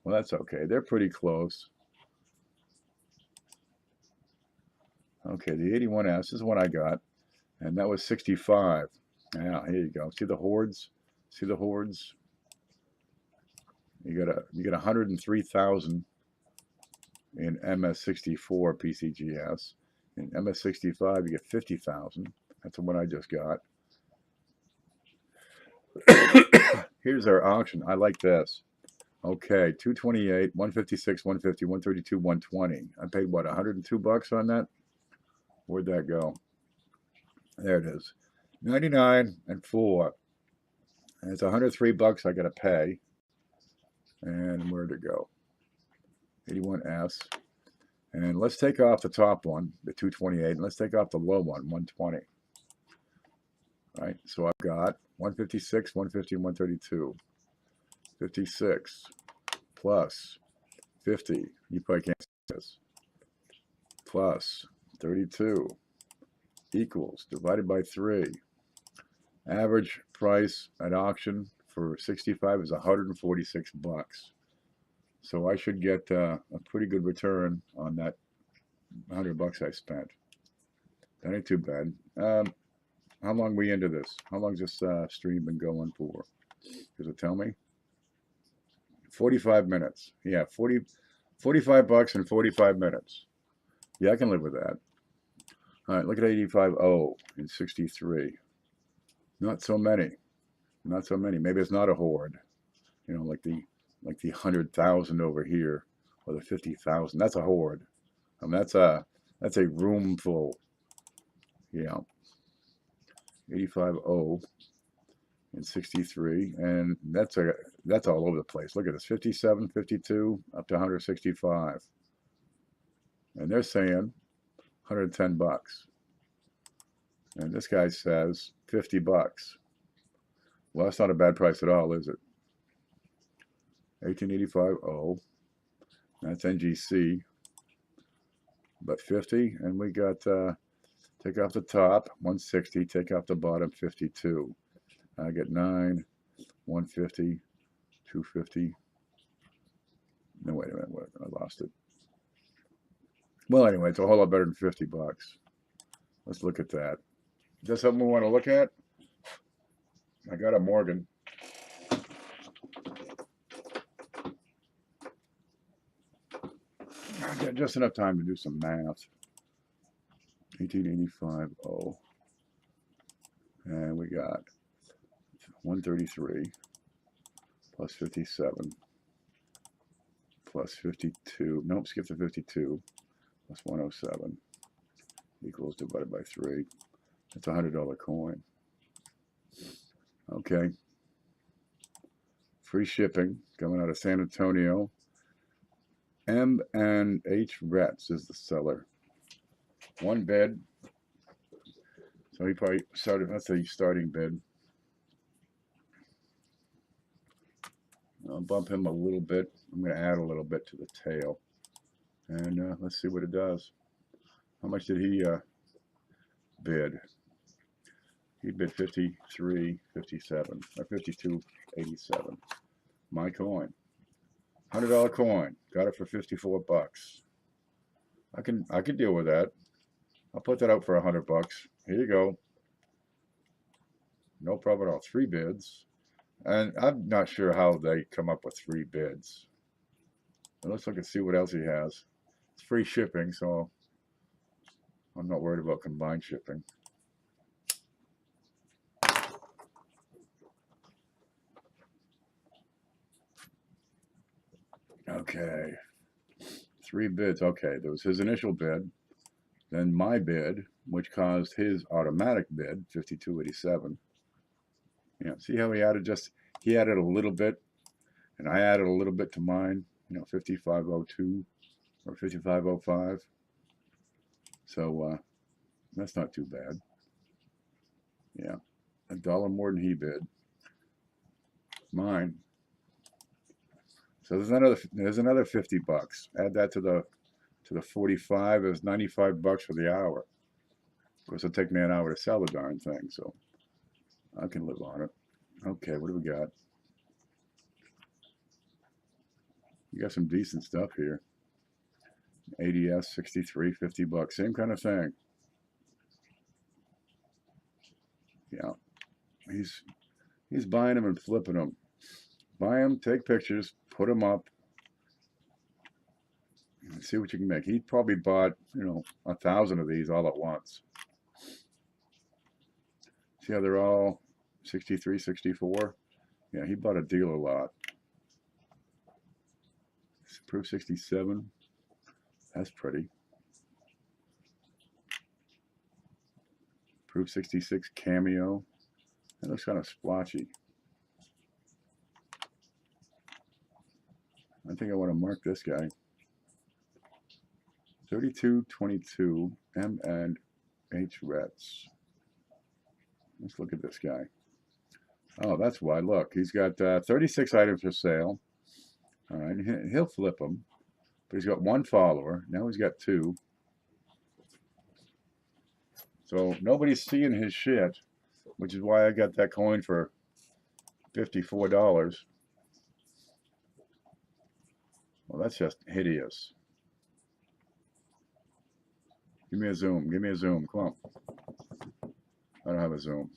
S1: Well, that's okay. They're pretty close. Okay, the 81S is what I got, and that was 65. Yeah, here you go. See the hoards? See the hoards? You get 103,000 in MS64 PCGS. In MS65, you get 50,000. That's the one I just got. Here's our auction. I like this. Okay, 228, 156, 150, 132, 120. I paid what, 102 bucks on that? Where'd that go? There it is. 99 and 4. And it's 103 bucks I got to pay. And where'd it go? 81S. And let's take off the top one, the 228, and let's take off the low one, 120. All right, so I've got 156, 150, 132. 56 plus 50. You probably can't see this. Plus 32 equals, divided by 3. Average price at auction, for 65 is 146 bucks. So I should get a pretty good return on that 100 bucks I spent. That ain't too bad. How long we into this? How long's this stream been going for? Does it tell me? 45 minutes. Yeah, 45 bucks and 45 minutes. Yeah, I can live with that. All right, look at 85.0 and 63. Not so many. Not so many. Maybe it's not a horde. You know, like the 100,000 over here, or the 50,000. That's a horde. I mean, that's a room full. Yeah. 85.0 and 63, and that's all over the place. Look at this, 57, 52, up to 165, and they're saying 110 bucks, and this guy says 50 bucks. Well, that's not a bad price at all, is it? 1885.0, that's NGC, but 50, and we got take off the top 160, take off the bottom 52. I get 9, 150, 250. No, wait a minute, I lost it. Well, anyway, it's a whole lot better than 50 bucks. Let's look at that. Is that something we want to look at? I got a Morgan. I got just enough time to do some math. 1885.0. And we got 133 plus 57 plus 52. Nope, skip the 52 plus 107 equals divided by 3. That's a $100 coin. Okay. Free shipping coming out of San Antonio. M&H Rets is the seller. One bid. So he probably started, that's a starting bid. I'll bump him a little bit. I'm going to add a little bit to the tail. And let's see what it does. How much did he bid? He bid 53.57 or 52.87. My coin. $100 coin. Got it for 54 bucks. I can deal with that. I'll put that out for 100 bucks. Here you go. No problem at all. 3 bids. And I'm not sure how they come up with 3 bids. But let's look and see what else he has. It's free shipping, so I'm not worried about combined shipping. Okay. 3 bids. Okay, there was his initial bid, then my bid, which caused his automatic bid, 52.87. Yeah, see how he added a little bit, and I added a little bit to mine, 55.02 or 55.05. So that's not too bad. Yeah, $1 more than he bid. Mine. So there's another 50 bucks. Add that to the 45. There's 95 bucks for the hour. Of course, it'll take me an hour to sell the darn thing, so I can live on it. Okay, what do we got? You got some decent stuff here. ADS 63, 50 bucks, same kind of thing. Yeah, he's buying them and flipping them. Buy them, take pictures, put them up, and see what you can make. He probably bought, 1,000 of these all at once. See how they're all 63, 64? Yeah, he bought a dealer lot. Proof 67. That's pretty. Proof 66 Cameo. That looks kind of splotchy. I think I want to mark this guy. 3222 M&H Rets. Let's look at this guy. Oh, that's why. Look, he's got 36 items for sale. All right, he'll flip them. But he's got 1 follower. Now he's got 2. So nobody's seeing his shit, which is why I got that coin for $54. Well, that's just hideous. Give me a zoom. Give me a zoom. Come on. I don't have a zoom.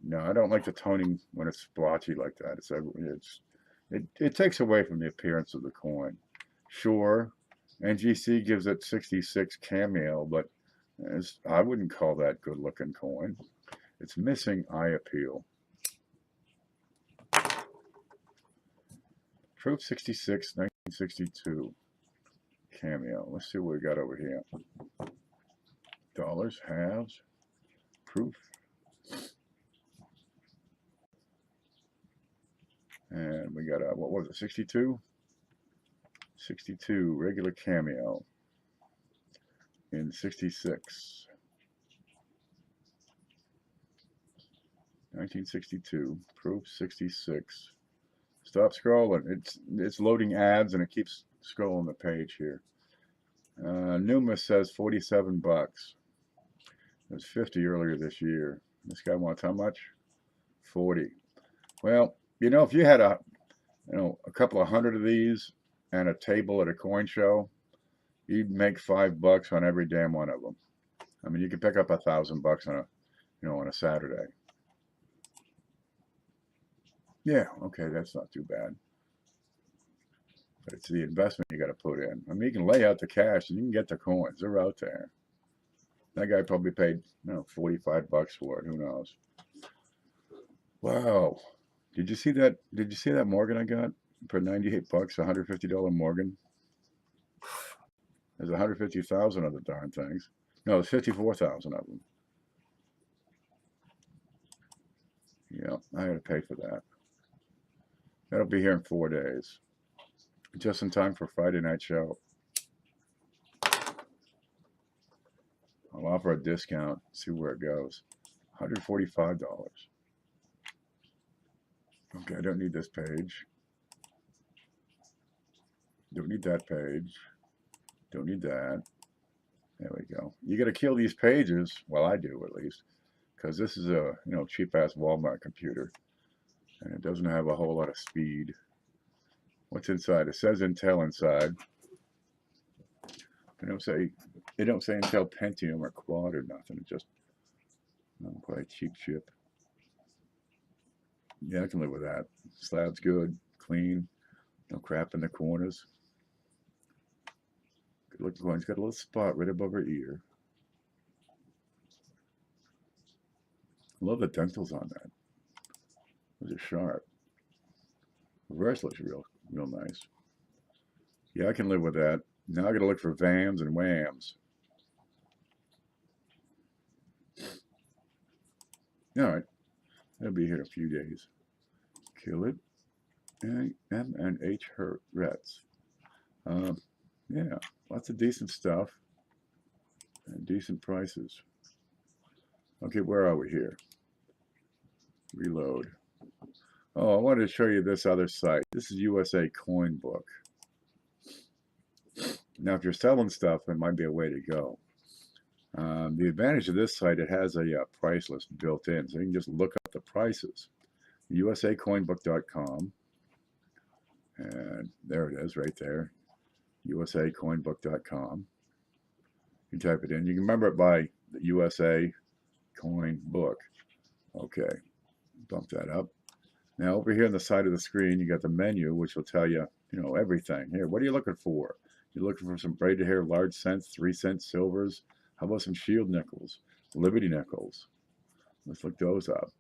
S1: No, I don't like the toning when it's splotchy like that. It takes away from the appearance of the coin. Sure, NGC gives it 66 cameo, but I wouldn't call that good looking coin. It's missing eye appeal. Proof 66, 1962. Cameo. Let's see what we got over here. Dollars, halves, proof. And we got a, what was it, 62? 62, regular cameo. In 66. 1962, proof 66. Stop scrolling. It's loading ads and it keeps scrolling the page here. Numa says 47 bucks. It was 50 earlier this year. This guy wants how much? 40. Well, you know, if you had a couple of hundred of these and a table at a coin show, you'd make $5 on every damn one of them. I mean, you could pick up $1,000 on on a Saturday. Yeah, okay, that's not too bad. But it's the investment you got to put in. I mean, you can lay out the cash and you can get the coins. They're out there. That guy probably paid, 45 bucks for it. Who knows? Wow. Did you see that? Did you see that Morgan I got for 98 bucks? $150 Morgan. There's 150,000 of the darn things. No, there's 54,000 of them. Yeah, I had to pay for that. That'll be here in 4 days. Just in time for Friday night show. I'll offer a discount, see where it goes. $145. Okay, I don't need this page. Don't need that page. Don't need that. There we go. You got to kill these pages. Well, I do at least, because this is a cheap-ass Walmart computer, and it doesn't have a whole lot of speed. What's inside? It says Intel inside. They don't say Intel Pentium or Quad or nothing. It's just quite a cheap chip. Yeah, I can live with that. Slab's good, clean, no crap in the corners. Good looking coin. It's got a little spot right above her ear. I love the dentals on that. Those are sharp. Reverse looks real nice. Yeah, I can live with that. Now I gotta look for VAMs and WAMs. All right, that'll be here in a few days. Kill it. M and H Hertz. Yeah, lots of decent stuff and decent prices. Okay, where are we here? Reload. Oh, I wanted to show you this other site. This is USA Coin Book. Now, if you're selling stuff, it might be a way to go. The advantage of this site, it has a price list built in, so you can just look up the prices. usacoinbook.com, and there it is right there, usacoinbook.com. You type it in. You can remember it by the USA Coin Book. Okay, bump that up. Now, over here on the side of the screen, you got the menu, which will tell you, everything. Here, what are you looking for? You're looking for some braided hair, large cents, 3-cent silvers. How about some shield nickels, Liberty nickels? Let's look those up.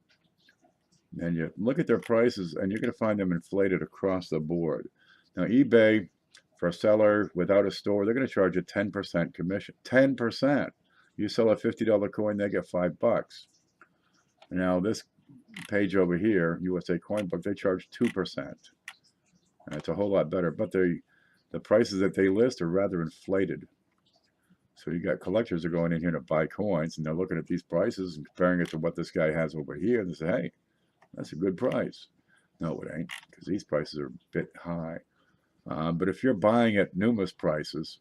S1: And you look at their prices, and you're going to find them inflated across the board. Now, eBay, for a seller without a store, they're going to charge a 10% commission. 10%. You sell a $50 coin, they get $5. Now, this page over here, USA Coin Book, they charge 2%. And it's a whole lot better, but the prices that they list are rather inflated. So you got collectors that are going in here to buy coins, and they're looking at these prices and comparing it to what this guy has over here, and they say, hey, that's a good price. No, it ain't, because these prices are a bit high. But if you're buying at Numa's prices,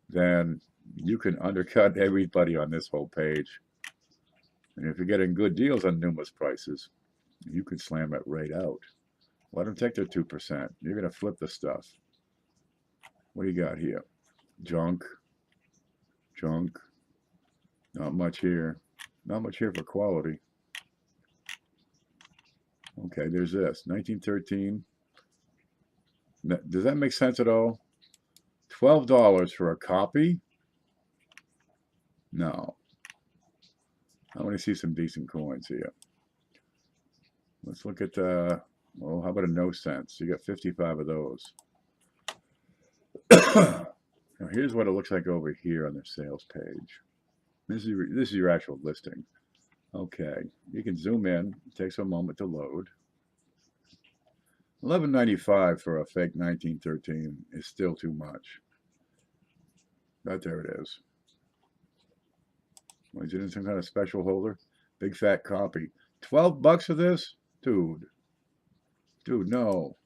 S1: then you can undercut everybody on this whole page. And if you're getting good deals on Numa's prices, You could slam it right out. Let them take their 2%. You're going to flip the stuff. What do you got here? Junk. Junk. Not much here. Not much here for quality. Okay, there's this. 1913. Does that make sense at all? $12 for a copy? No. I want to see some decent coins here. Let's look at, well, how about a no cents? You got 55 of those. Now here's what it looks like over here on their sales page. This is your actual listing. Okay, you can zoom in. It takes a moment to load. $11.95 for a fake 1913 is still too much. But there it is. Was it in some kind of special holder? Big fat copy. $12 for this? Dude. Dude, no.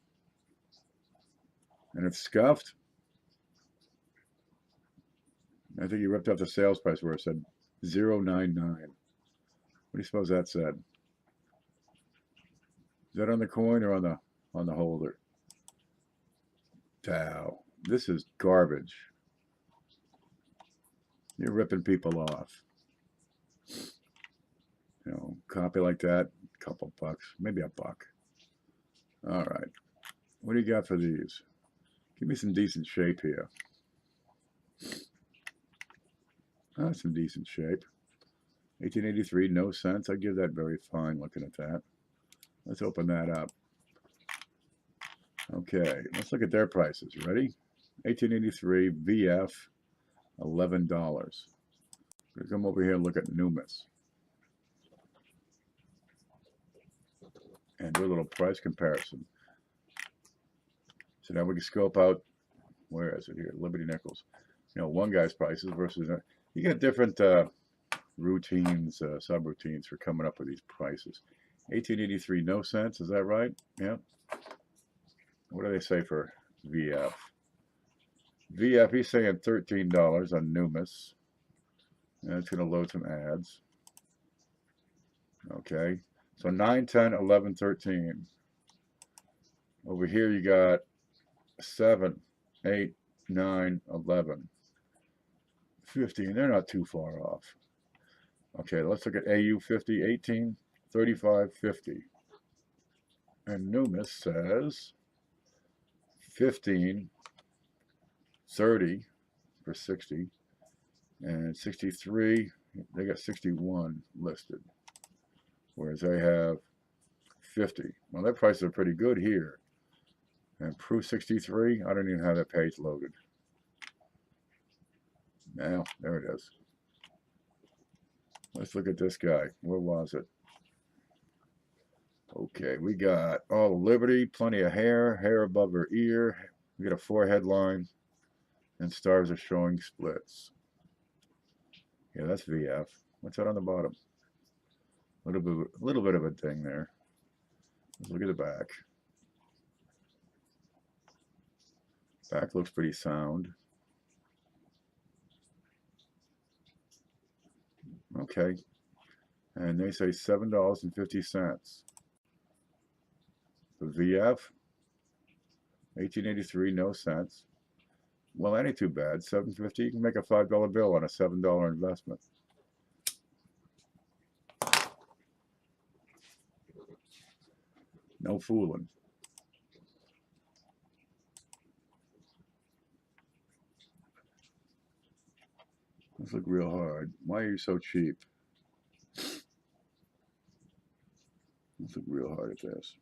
S1: And it's scuffed? I think he ripped off the sales price where it said $0.99. What do you suppose that said? Is that on the coin or on the holder? Wow. This is garbage. You're ripping people off. You know, copy like that, a couple bucks, maybe $1. All right. What do you got for these? Give me some decent shape here. Oh, some decent shape. 1883, no cents. I give that very fine looking at that. Let's open that up. Okay, let's look at their prices. You ready? 1883 VF, $11. We're going to come over here and look at Numis. And do a little price comparison. So now we can scope out, where is it here? Liberty Nickels. You know, one guy's prices versus, you got different routines, subroutines for coming up with these prices. 1883, no cents, is that right? Yeah. What do they say for VF? VF, he's saying $13 on Numis. And it's going to load some ads. Okay. So 9, 10, 11, 13. Over here you got 7, 8, 9, 11, 15. They're not too far off. Okay, let's look at AU 50, 18, 35, 50. And Numis says 15, 30 for 60. And 63, they got 61 listed. Whereas they have 50. Well, their prices are pretty good here. And Proof 63, I don't even have that page loaded. Now, there it is. Let's look at this guy. Where was it? Okay, we got all Liberty, plenty of hair, hair above her ear. We got a forehead line, and stars are showing splits. Yeah, that's VF. What's that on the bottom? A little bit of a thing there. Let's look at the back. Back looks pretty sound. Okay. And they say $7.50. The VF, 1883, no cents. Well, that ain't too bad. $7.50, you can make a $5 bill on a $7 investment. No fooling. Let's look real hard. Why are you so cheap? Let's look real hard at this.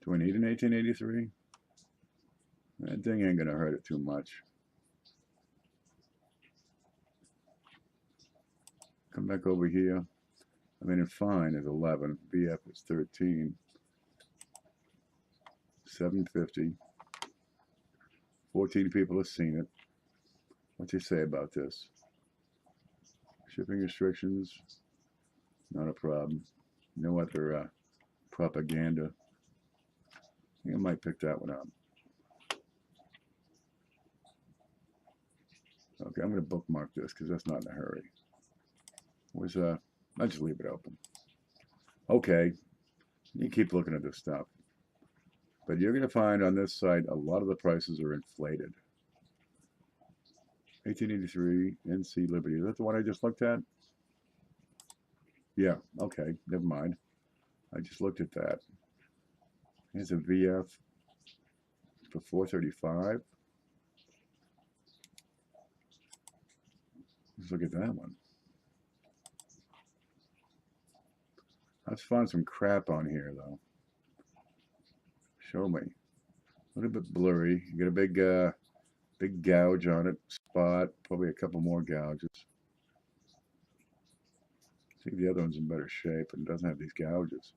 S1: Do we need an 1883? That thing ain't gonna hurt it too much. Come back over here. I mean, in fine is 11. BF is 13. 750. 14 people have seen it. What's he say about this? Shipping restrictions, not a problem. No other propaganda. I think I might pick that one up. Okay, I'm going to bookmark this because that's not in a hurry. I'll just leave it open. Okay, you keep looking at this stuff. But you're going to find on this site a lot of the prices are inflated. 1883 NC Liberty. Is that the one I just looked at? Yeah, okay, never mind. I just looked at that. Here's a VF for 435. Let's look at that one. Let's find some crap on here, though. Show me. A little bit blurry. You got a big gouge on it. Spot. Probably a couple more gouges. I think the other one's in better shape and doesn't have these gouges.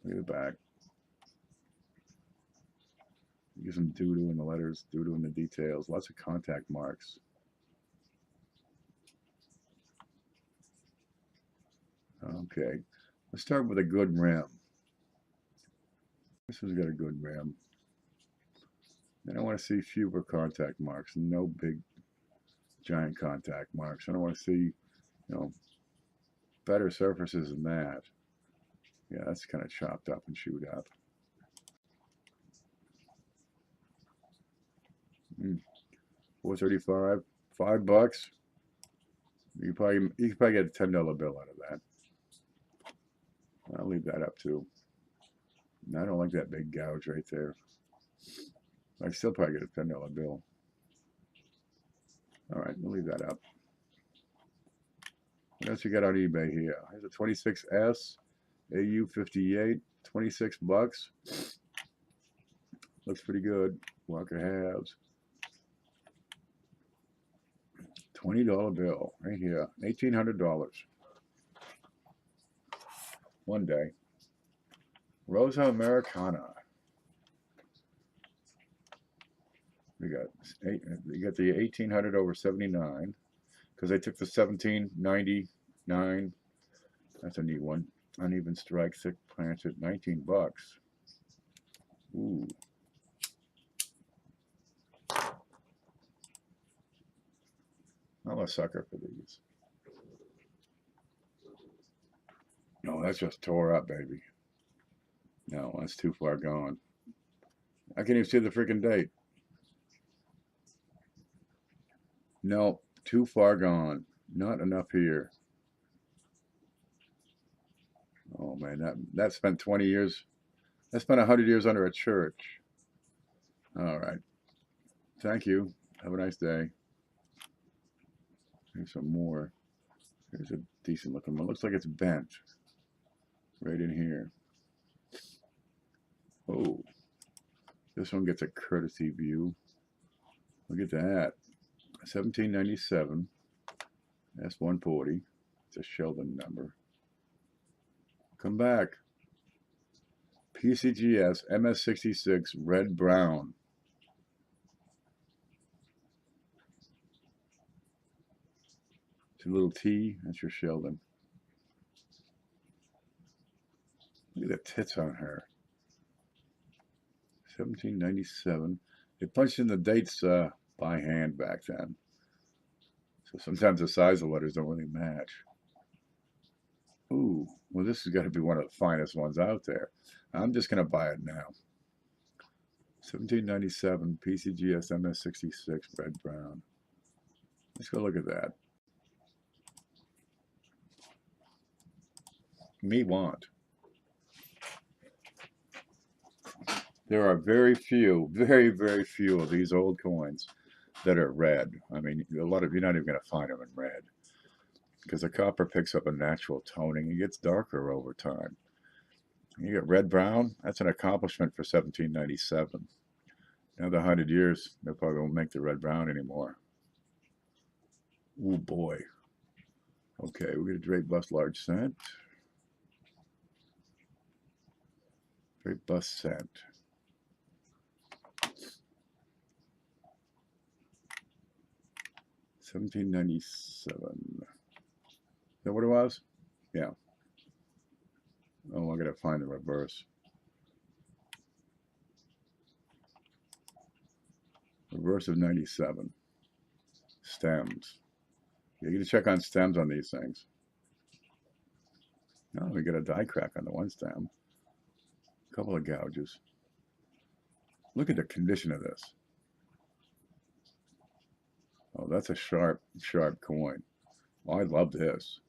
S1: Look at the back. You get some doo-doo in the letters, doo-doo in the details. Lots of contact marks. Okay. Let's start with a good rim. This one's got a good rim. Then I want to see fewer contact marks. No big, giant contact marks. I don't want to see, better surfaces than that. Yeah, that's kind of chopped up and chewed up. 435, $5. You can probably get a $10 bill out of that. I'll leave that up too. I don't like that big gouge right there. I still probably get a $10 bill. All right, we'll leave that up. What else you got on eBay here? Here's a 26S AU58, $26. Looks pretty good. Walker halves. $20 bill right here. $1,800. One day. Rosa Americana. You got the 1800 over 79 because they took the 1799. That's a neat one. Uneven strike, thick planted, $19. Ooh. I'm a sucker for these. No, that's just tore up, baby. No, that's too far gone. I can't even see the freaking date. No, too far gone. Not enough here. Oh man, that spent 20 years. That spent 100 years under a church. All right. Thank you. Have a nice day. Here's some more. Here's a decent looking one. Looks like it's bent. Right in here. Oh. This one gets a courtesy view. Look at that. 1797. S140. It's a Sheldon number. Come back. PCGS MS66 red brown. It's a little T. That's your Sheldon. Look at the tits on her. 1797. They punched in the dates by hand back then. So sometimes the size of letters don't really match. Ooh, well, this has got to be one of the finest ones out there. I'm just going to buy it now. 1797 PCGS MS66 red brown. Let's go look at that. Me want. There are very few, very, very few of these old coins that are red. I mean, a lot of you're not even going to find them in red because the copper picks up a natural toning. It gets darker over time. You get red brown. That's an accomplishment for 1797. Another 100 years, they probably won't make the red brown anymore. Oh boy. Okay, we get a Drake bust large cent. Drake bust cent. 1797. Is that what it was? Yeah. Oh, I gotta find the reverse. Reverse of 97. Stems. You gotta check on stems on these things. Oh, we got a die crack on the one stem. A couple of gouges. Look at the condition of this. Oh, that's a sharp, sharp coin. Oh, I love this.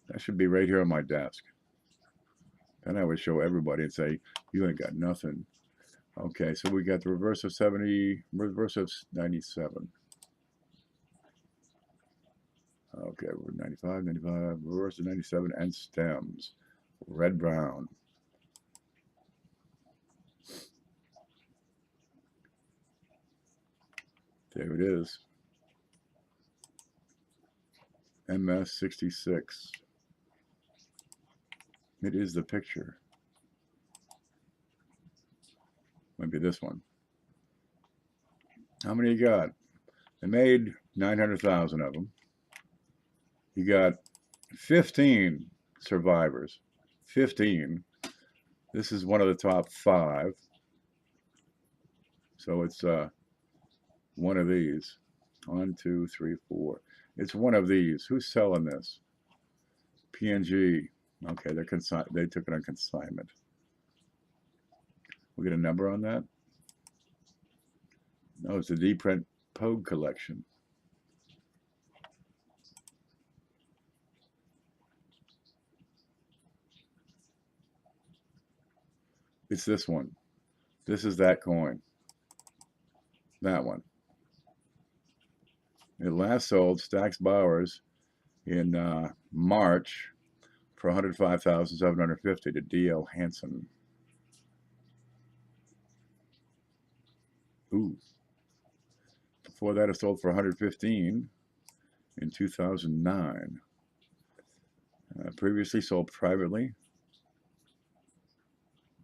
S1: That should be right here on my desk. Then I would show everybody and say, you ain't got nothing. Okay, so we got the reverse of 70, reverse of 97. Okay, we're 95, 95, reverse of 97, and stems. Red, brown. There it is. MS66. It is the picture. Might be this one. How many you got? They made 900,000 of them. You got 15 survivors. 15. This is one of the top 5. So it's one of these. 1, 2, 3, 4. It's one of these. Who's selling this? PNG. Okay, they took it on consignment. We get a number on that? No, it's a D-print Pogue collection. It's this one. This is that coin. That one. It last sold Stax Bowers in March for $105,750 to D.L. Hansen. Ooh. Before that, it sold for $115 in 2009. Previously sold privately.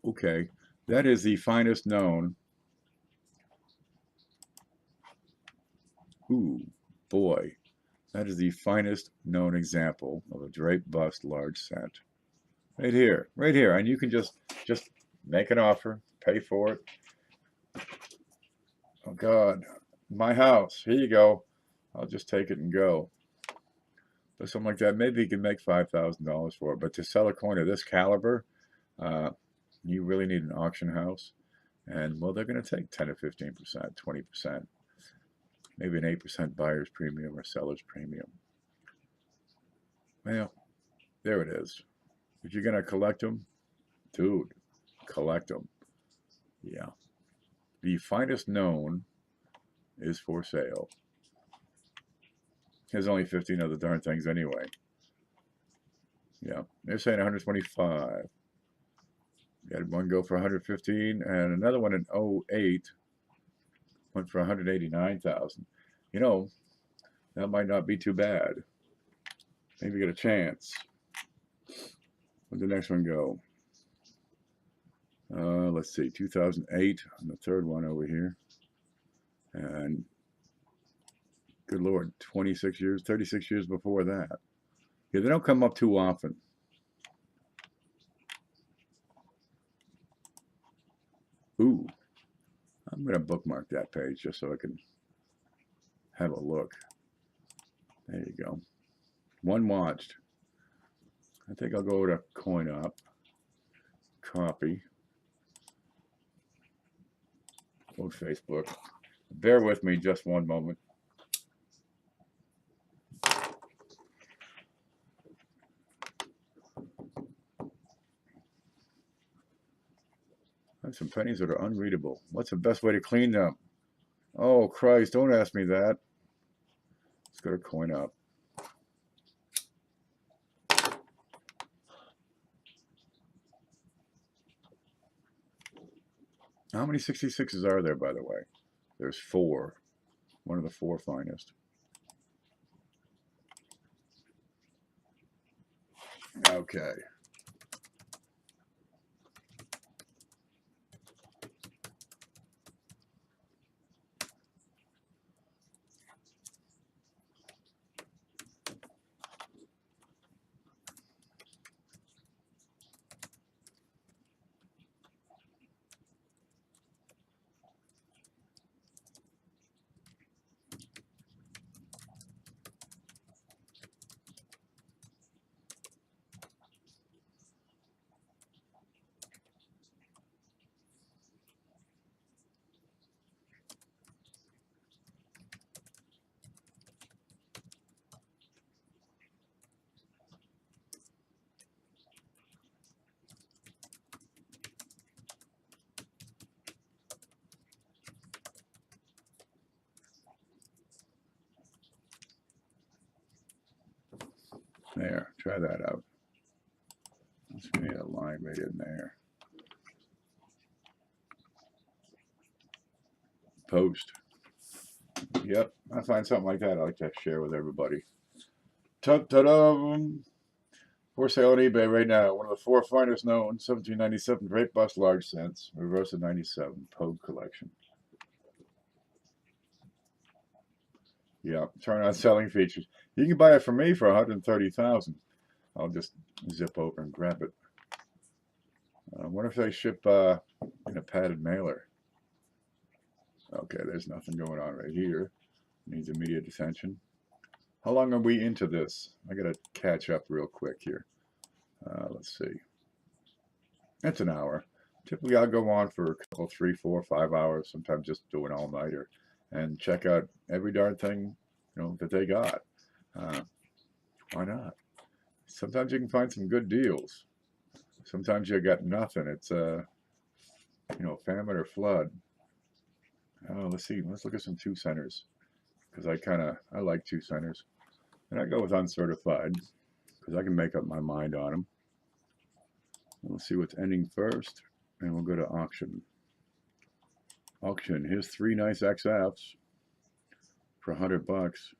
S1: Okay, that is the finest known. Ooh, boy, that is the finest known example of a drape bust large set. Right here, and you can just make an offer, pay for it. Oh God, my house. Here you go. I'll just take it and go. Or something like that. Maybe you can make $5,000 for it. But to sell a coin of this caliber, you really need an auction house. And well, they're going to take 10 or 15%, 20%, maybe an 8% buyer's premium or seller's premium. Well, there it is. If you're going to collect them, dude, collect them. Yeah. The finest known is for sale. There's only 15 of the darn things anyway. Yeah, they're saying 125. You had one go for 115, and another one in 08 went for 189,000. You know, that might not be too bad. Maybe get a chance. Where'd the next one go? Let's see, 2008 on the third one over here. And good Lord, 26 years, 36 years before that. Yeah, they don't come up too often. Ooh, I'm going to bookmark that page just so I can have a look. There you go. One watched. I think I'll go to Coin Up. Copy. Go to Facebook. Bear with me just one moment. I have some pennies that are unreadable. What's the best way to clean them? Oh, Christ, don't ask me that. Let's go to Coin Up. How many 66s are there, by the way? There's 4. One of the 4 finest. Okay. There, try that out. Let's get a line right in there. Post. Yep, I find something like that I like to share with everybody. Ta-da! For sale on eBay right now. One of the four finest known 1797 Great Bust Large Cents. Reverse of 97. Pogue collection. Yeah, turn on selling features. You can buy it from me for $130,000. I'll just zip over and grab it. I wonder if they ship in a padded mailer. Okay, there's nothing going on right here. Needs immediate attention. How long are we into this? I gotta catch up real quick here. Let's see. It's an hour. Typically, I'll go on for a couple, 3, 4, 5 hours. Sometimes just do an all-nighter and check out every darn thing, that they got. Why not? Sometimes you can find some good deals. Sometimes you got nothing. It's famine or flood. Oh, let's see. Let's look at some 2 centers, because I like 2 centers, and I go with uncertified because I can make up my mind on them. Let's see what's ending first, and we'll go to auction. Auction. Here's 3 nice XFs for $100.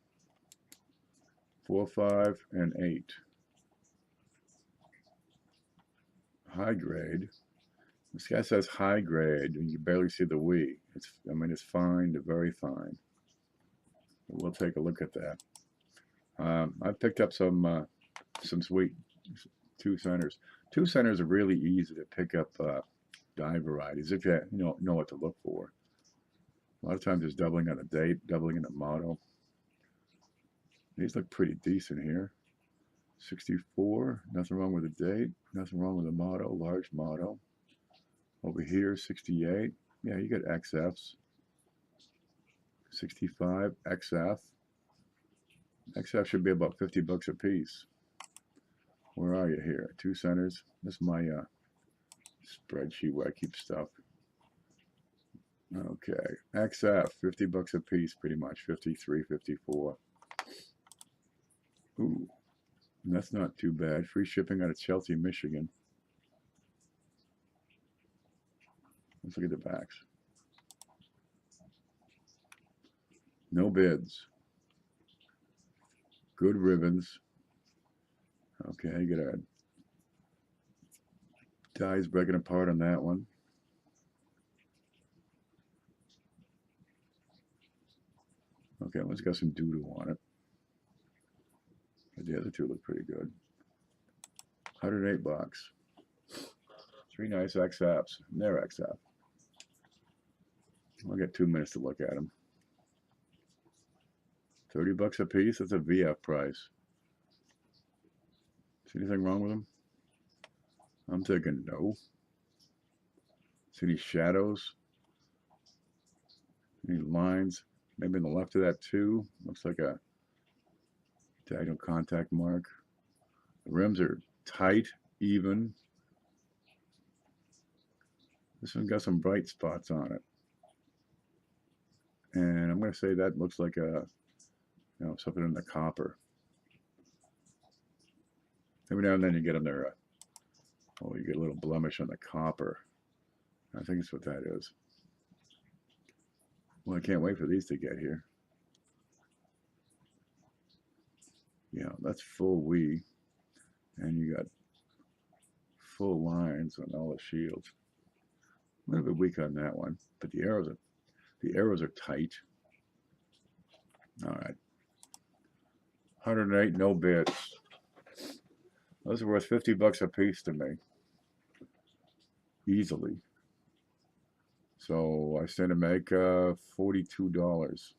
S1: 4, 5, and 8. High grade. This guy says high grade, and you barely see the we. It's fine to very fine. We'll take a look at that. I picked up some sweet 2 centers. 2 centers are really easy to pick up die varieties if you know what to look for. A lot of times there's doubling on a date, doubling in a motto. These look pretty decent here. 64, nothing wrong with the date, nothing wrong with the motto, large motto. Over here, 68, yeah, you got XFs. 65, XF. XF should be about $50 a piece. Where are you here? 2 centers. This is my spreadsheet where I keep stuff. Okay, XF, $50 a piece, pretty much. 53, 54. Ooh, that's not too bad. Free shipping out of Chelsea, Michigan. Let's look at the backs. No bids. Good ribbons. Okay, you got a die's breaking apart on that one. Okay, that one's got some doo-doo on it. But the other 2 look pretty good. $108. 3 nice XFs. And they're XF. I'll get 2 minutes to look at them. $30 a piece. That's a VF price. See anything wrong with them? I'm thinking no. See any shadows? Any lines? Maybe on the left of that too. Looks like a diagonal contact mark. The rims are tight, even. This one got some bright spots on it. And I'm going to say that looks like a, something in the copper. Every now and then you get them there. You get a little blemish on the copper. I think that's what that is. Well, I can't wait for these to get here. Yeah, that's full we. And you got full lines on all the shields. A little bit weak on that one, but the arrows are tight. All right. 108, no bids. Those are worth $50 a piece to me. Easily. So I stand to make $42.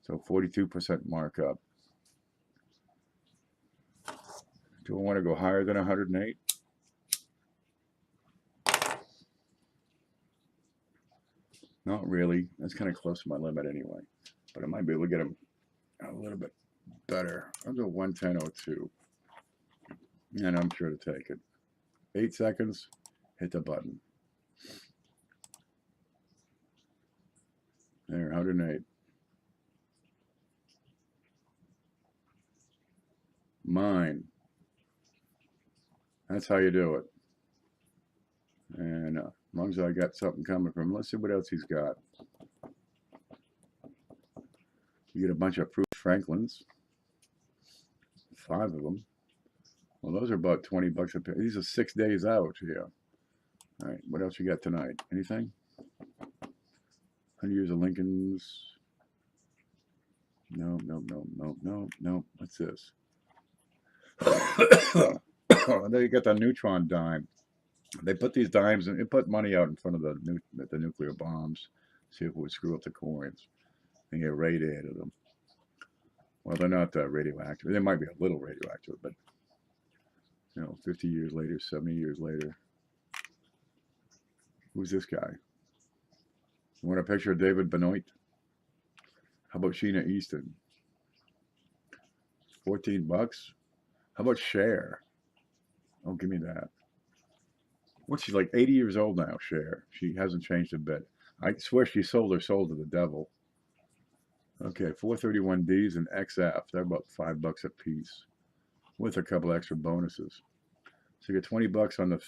S1: So 42% markup. Do I want to go higher than 108? Not really. That's kind of close to my limit anyway. But I might be able to get them a little bit better. I'll go 110.02. And I'm sure to take it. 8 seconds. Hit the button. There, 108. mine. That's how you do it. And as long as I got something coming from him, let's see what else he's got. You get a bunch of Proof Franklins, 5 of them. Well, those are about 20 bucks a pair. These are 6 days out here. All right, what else you got tonight? Anything? 100 Years of Lincoln's. No. What's this? There you got the neutron dime. They put these dimes and they put money out in front of the nuclear bombs, see if it would screw up the coins. And get radiated them. Well, they're not radioactive. They might be a little radioactive, but 50 years later, 70 years later. Who's this guy? You want a picture of David Benoit? How about Sheena Easton? 14 bucks? How about Cher? Oh, give me that. What's she, like 80 years old now, Cher? She hasn't changed a bit. I swear she sold her soul to the devil. Okay, 431Ds and XF. They're about 5 bucks a piece, with a couple extra bonuses. So you get 20 bucks on the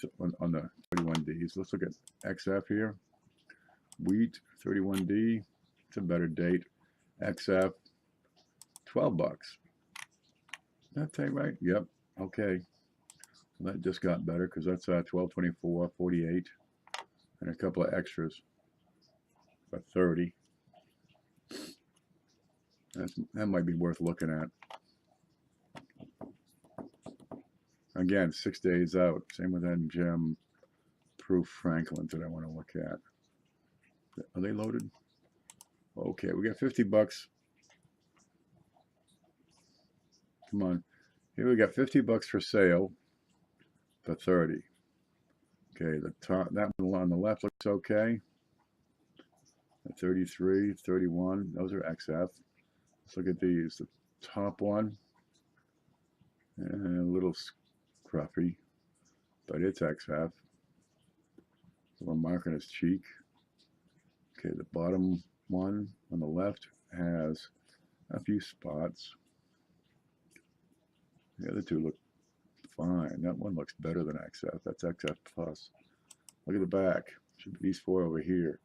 S1: 31Ds. Let's look at XF here. Wheat 31D. It's a better date. XF 12 bucks. That thing right? Yep. Okay. Well, that just got better because that's 1224, 48, and a couple of extras for 30. That might be worth looking at. Again, 6 days out. Same with that gem Proof Franklin that I want to look at. Are they loaded? Okay, we got 50 bucks. Come on. Here we got 50 bucks for sale for 30. Okay, the top, that one on the left looks okay. 33, 31, those are XF. Let's look at these. The top one, and a little scruffy, but it's XF. A little mark on his cheek. Okay, the bottom one on the left has a few spots. The other two look fine. That one looks better than XF. That's XF plus. Look at the back. Should be these 4 over here.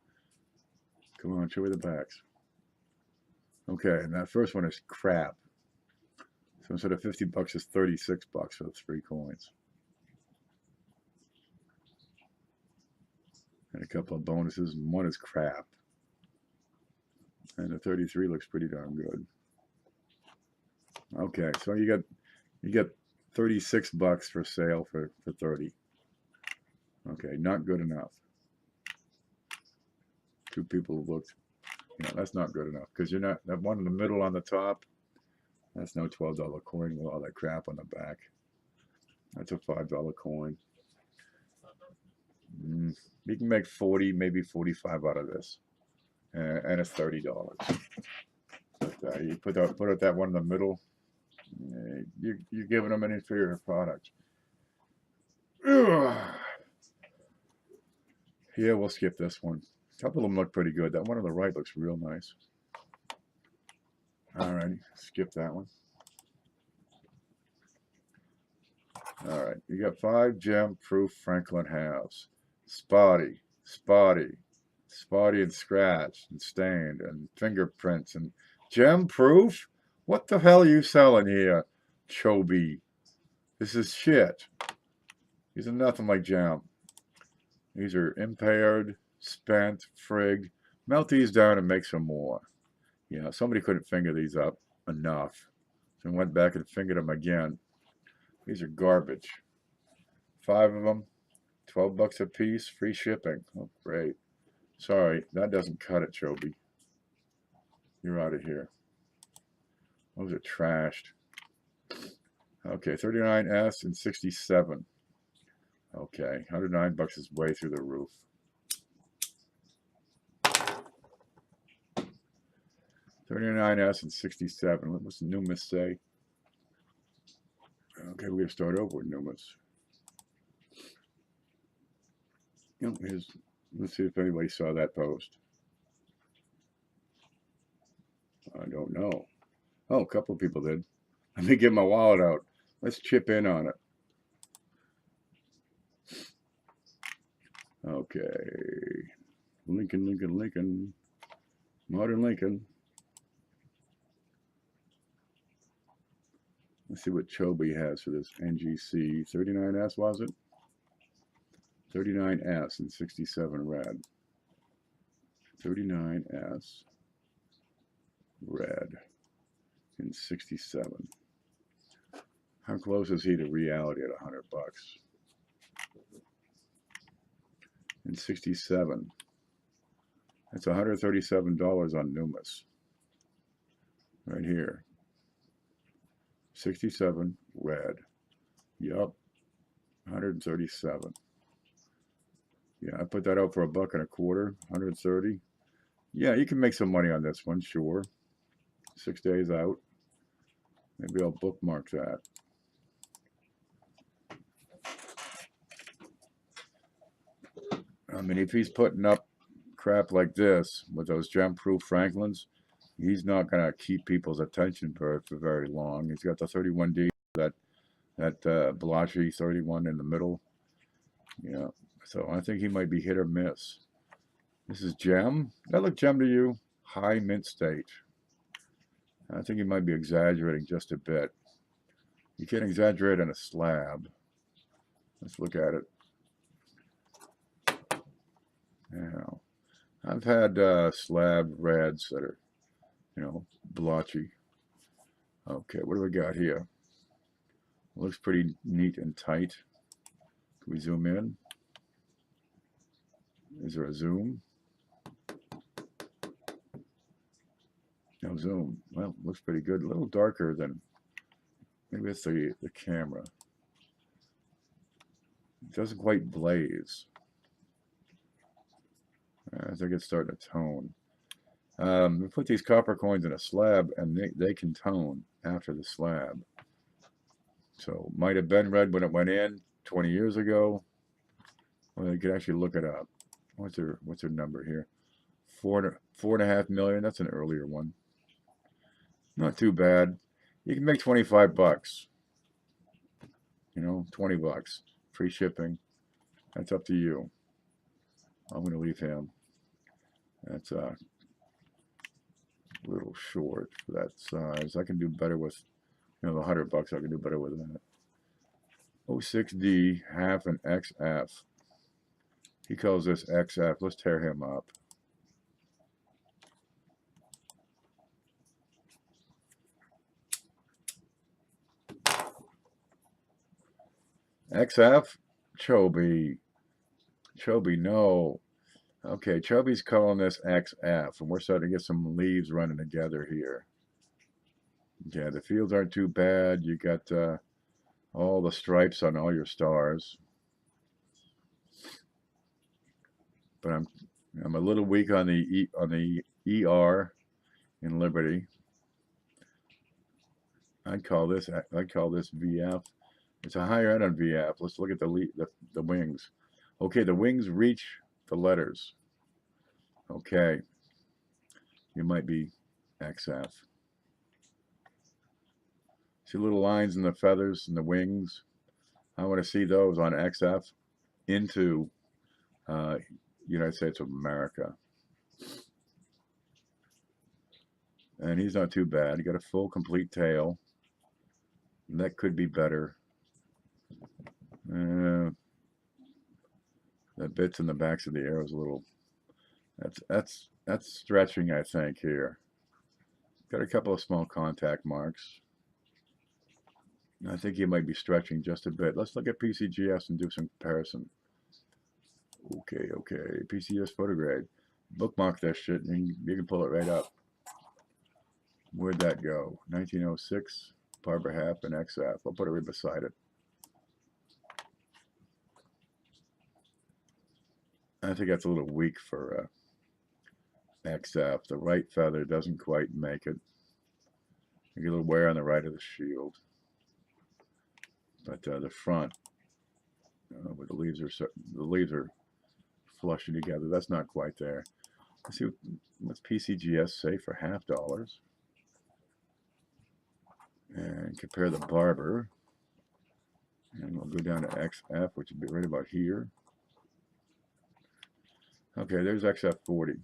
S1: Come on, show me the backs. Okay, and that first one is crap. So instead of 50 bucks, it's 36 bucks for the 3 coins. And a couple of bonuses, and one is crap. And the 33 looks pretty darn good. Okay, so you get 36 bucks for sale for 30. Okay, not good enough. 2 people looked, that's not good enough because you're not, that one in the middle on the top, that's no $12 coin with all that crap on the back. That's a $5 coin. You can make 40, maybe 45 out of this, and it's $30. But, you put out that one in the middle, you're giving them an inferior product. Yeah, we'll skip this one. A couple of them look pretty good. That one on the right looks real nice. Alrighty, skip that one. Alright, you got 5 gem Proof Franklin halves. Spotty and scratched and stained and fingerprints and gem proof? What the hell are you selling here, Choby? This is shit. These are nothing like gem. These are impaired, spent, frigged. Melt these down and make some more. Somebody couldn't finger these up enough. So I went back and fingered them again. These are garbage. 5 of them, 12 bucks a piece, free shipping. Oh, great. Sorry, that doesn't cut it, Choby. You're out of here. Those are trashed. Okay, 39S and 67. Okay, 109 bucks is way through the roof. 39S and 67. What's Numis say? Okay, we're going to start over with Numis. Let's see if anybody saw that post. I don't know. Oh, a couple of people did. Let me get my wallet out. Let's chip in on it. Okay. Lincoln, Lincoln, Lincoln. Modern Lincoln. Let's see what Chobe has for this NGC. 39S, was it? 39S and 67 red. 39S red in 67. How close is he to reality at $100? In 67. That's $137 on Numis. Right here. 67 red. Yup. 137. Yeah, I put that out for $1.25. 130. Yeah, you can make some money on this one, sure. 6 days out. Maybe I'll bookmark that. I mean, if he's putting up crap like this with those gem-proof Franklins, he's not going to keep people's attention for very long. He's got the 31D, that Balachi 31 in the middle. Yeah, so I think he might be hit or miss. This is gem. That look gem to you? High mint state. I think he might be exaggerating just a bit. You can't exaggerate on a slab. Let's look at it. Now, I've had slab reds that are, you know, blotchy. Okay, what do we got here? Looks pretty neat and tight. Can we zoom in? Is there a zoom? No zoom. Well, looks pretty good. A little darker than, maybe it's the camera. It doesn't quite blaze. I think it's starting to tone. We put these copper coins in a slab, and they can tone after the slab. So might have been red when it went in 20 years ago. Well, you could actually look it up. What's their number here? 4.5 million. That's an earlier one. Not too bad. You can make 25 bucks. You know, 20 bucks. Free shipping. That's up to you. I'm going to leave him. That's a little short for that size. I can do better with, you know, the $100. I can do better with that. 06D, half an XF. He calls this XF. Let's tear him up. XF? Chobe, no. Okay, Chobe's calling this XF, and we're starting to get some leaves running together here. Yeah, the fields aren't too bad. You got all the stripes on all your stars. But I'm a little weak on the ER in Liberty. I'd call this VF. It's a higher end on VF. Let's look at the wings. Okay, the wings reach the letters. Okay, you might be XF. See little lines in the feathers and the wings? I want to see those on XF into United States of America. And he's not too bad. He got a full, complete tail. And that could be better. The bits in the backs of the arrows a little. That's stretching, I think, here. Got a couple of small contact marks. I think he might be stretching just a bit. Let's look at PCGS and do some comparison. Okay, PCGS photograph. Bookmark that shit, and you can pull it right up. Where'd that go? 1906, Barber Half, and XF. I'll put it right beside it. I think that's a little weak for XF. The right feather doesn't quite make it. You get a little wear on the right of the shield. But the front, where the leaves are flushing together, that's not quite there. Let's see what's PCGS say for $50. And compare the Barber. And we'll go down to XF, which would be right about here. Okay, there's XF40.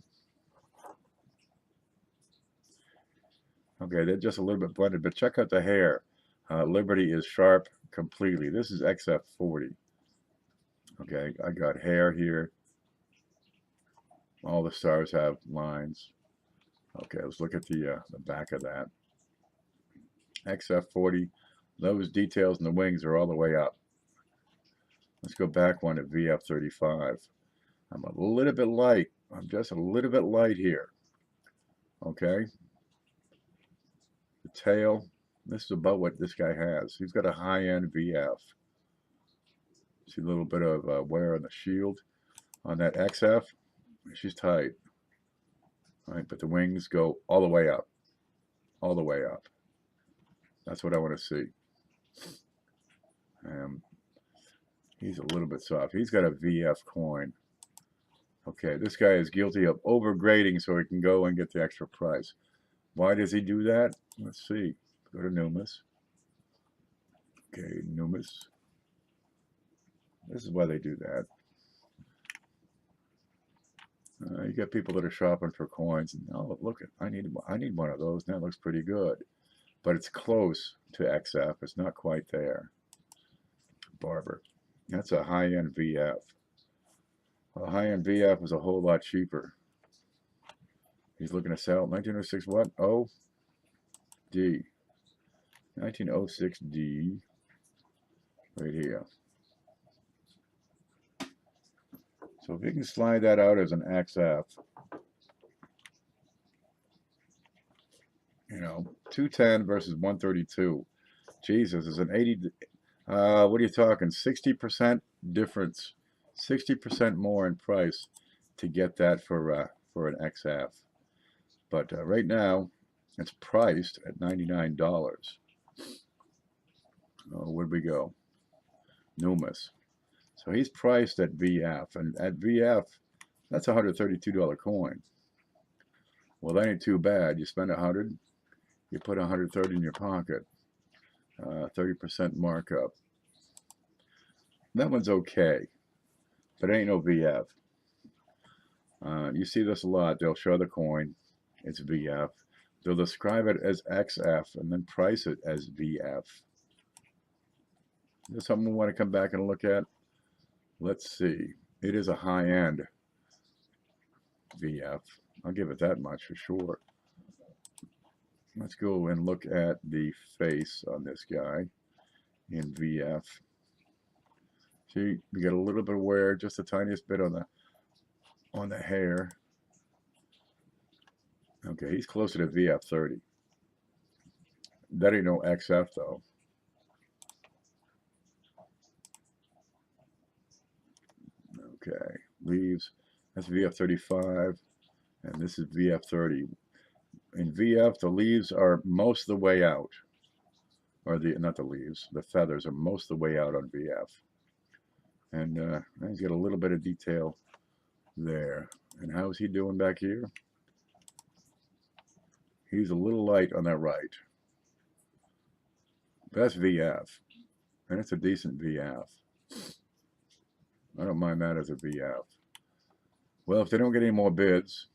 S1: Okay, they're just a little bit blended, but check out the hair. Liberty is sharp completely. This is XF40. Okay, I got hair here. All the stars have lines. Okay, let's look at the back of that. XF40, those details in the wings are all the way up. Let's go back one to VF35. I'm a little bit light. I'm just a little bit light here. Okay. The tail, this is about what this guy has. He's got a high-end VF. See a little bit of wear on the shield. On that XF, she's tight. All right, but the wings go all the way up. All the way up. That's what I want to see. He's a little bit soft. He's got a VF coin. Okay, this guy is guilty of overgrading so he can go and get the extra price. Why does he do that? Let's see. Go to Numis. Okay, Numis. This is why they do that. You got people that are shopping for coins, and oh, look, I need one of those. That looks pretty good, but it's close to XF. It's not quite there. Barber. That's a high-end VF. A high-end VF was a whole lot cheaper. He's looking to sell 1906 what? O D. 1906 D. Right here. So if you can slide that out as an XF, you know, 210 versus 132. Jesus, is an 80. What are you talking? 60% difference, 60% more in price to get that for an XF. But right now, it's priced at $99. Oh, where'd we go? Numis. So he's priced at VF, and at VF, that's a $132 coin. Well, that ain't too bad. You spend $100, you put $130 in your pocket. 30% markup. That one's okay, but it ain't no VF. You see this a lot. They'll show the coin. It's VF. They'll describe it as XF and then price it as VF. Is something we want to come back and look at? Let's see. It is a high-end VF. I'll give it that much for sure. Let's go and look at the face on this guy in VF. See, we get a little bit of wear, just the tiniest bit on the hair. Okay, he's closer to VF30. That ain't no XF though. Okay, leaves. That's VF35, and this is VF30. In VF, the leaves are most of the way out, or not the leaves, the feathers are most of the way out on VF. And he's got a little bit of detail there. And how's he doing back here? He's a little light on that right. That's VF, and it's a decent VF. I don't mind that as a VF. Well, if they don't get any more bids,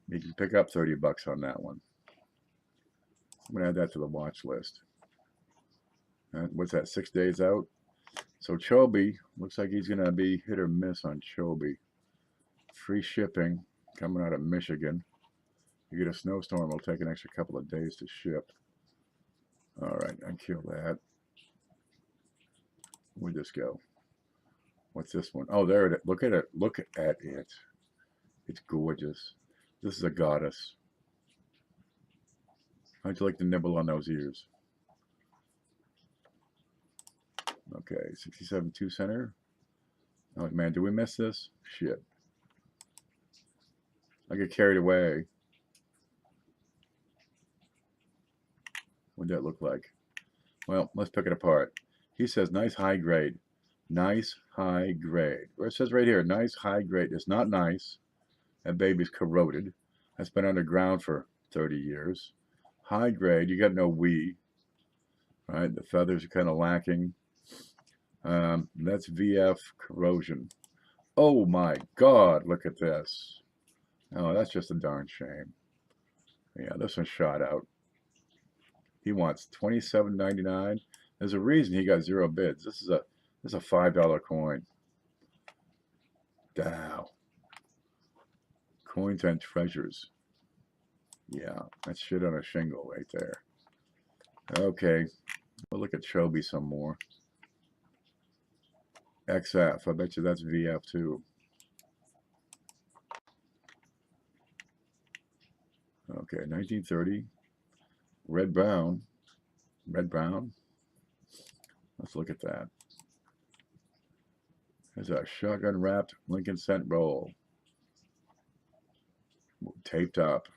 S1: you can pick up 30 bucks on that one. I'm going to add that to the watch list. What's that, 6 days out? So Chobe, looks like he's going to be hit or miss on Chobe. Free shipping coming out of Michigan. You get a snowstorm, it'll take an extra couple of days to ship. All right, I'll kill that. Where'd this go? What's this one? Oh, there it is. Look at it. Look at it. It's gorgeous. This is a goddess. How'd you like to nibble on those ears? Okay, 67 2 center. Oh man, did we miss this? Shit. I get carried away. What'd that look like? Well, let's pick it apart. He says nice high grade. Nice high grade. Where it says right here, nice high grade. It's not nice. That baby's corroded. That's been underground for 30 years. High grade, you got no wee. Right? The feathers are kind of lacking. That's VF corrosion. Oh my God, look at this. Oh, that's just a darn shame. Yeah, this one shot out. He wants $27.99. There's a reason he got 0 bids. This is a $5 coin. Wow. Coins and treasures. Yeah, that's shit on a shingle right there. Okay, we'll look at Chobe some more. XF, I bet you that's VF too. Okay, 1930. Red brown. Red brown. Let's look at that. There's a shotgun wrapped Lincoln cent roll. Taped up.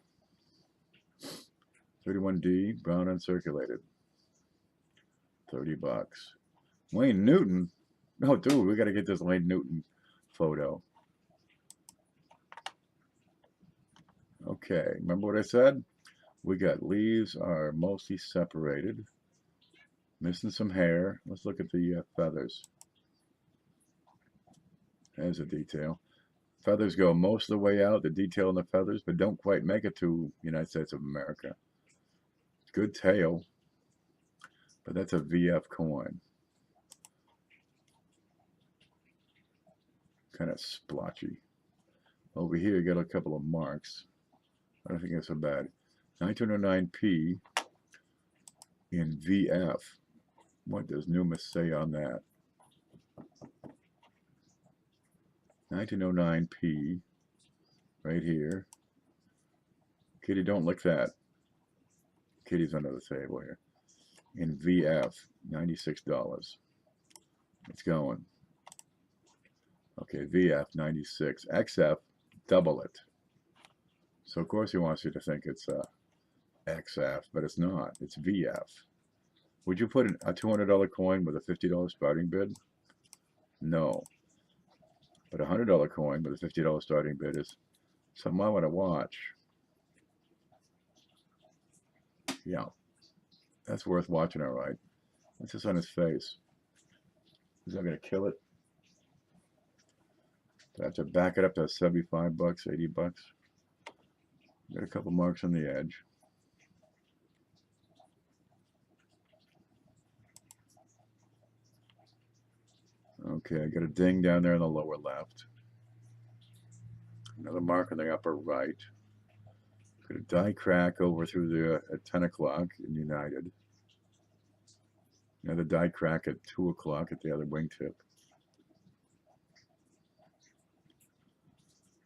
S1: 31D, brown uncirculated. 30 bucks. Wayne Newton. Oh, dude, we got to get this Wayne Newton photo. Okay, remember what I said? We got leaves are mostly separated. Missing some hair. Let's look at the feathers. There's a detail. Feathers go most of the way out, the detail in the feathers, but don't quite make it to United States of America. Good tail, but that's a VF coin. Kind of splotchy. Over here, you got a couple of marks. I don't think that's so bad. 1909P in VF. What does Numis say on that? 1909P right here. Kitty, don't lick that. Kitty's under the table here. In VF, $96. It's going. Okay, VF, 96. XF, double it. So, of course, he wants you to think it's XF, but it's not. It's VF. Would you put a $200 coin with a $50 starting bid? No. But a $100 coin with a $50 starting bid is something I want to watch. Yeah. That's worth watching, all right. What's this on his face? Is that going to kill it? Do I have to back it up to 75 bucks, 80 bucks? Got a couple marks on the edge. Okay, I got a ding down there in the lower left. Another mark on the upper right. Got a die crack over through the at 10 o'clock in United. Another die crack at 2 o'clock at the other wingtip.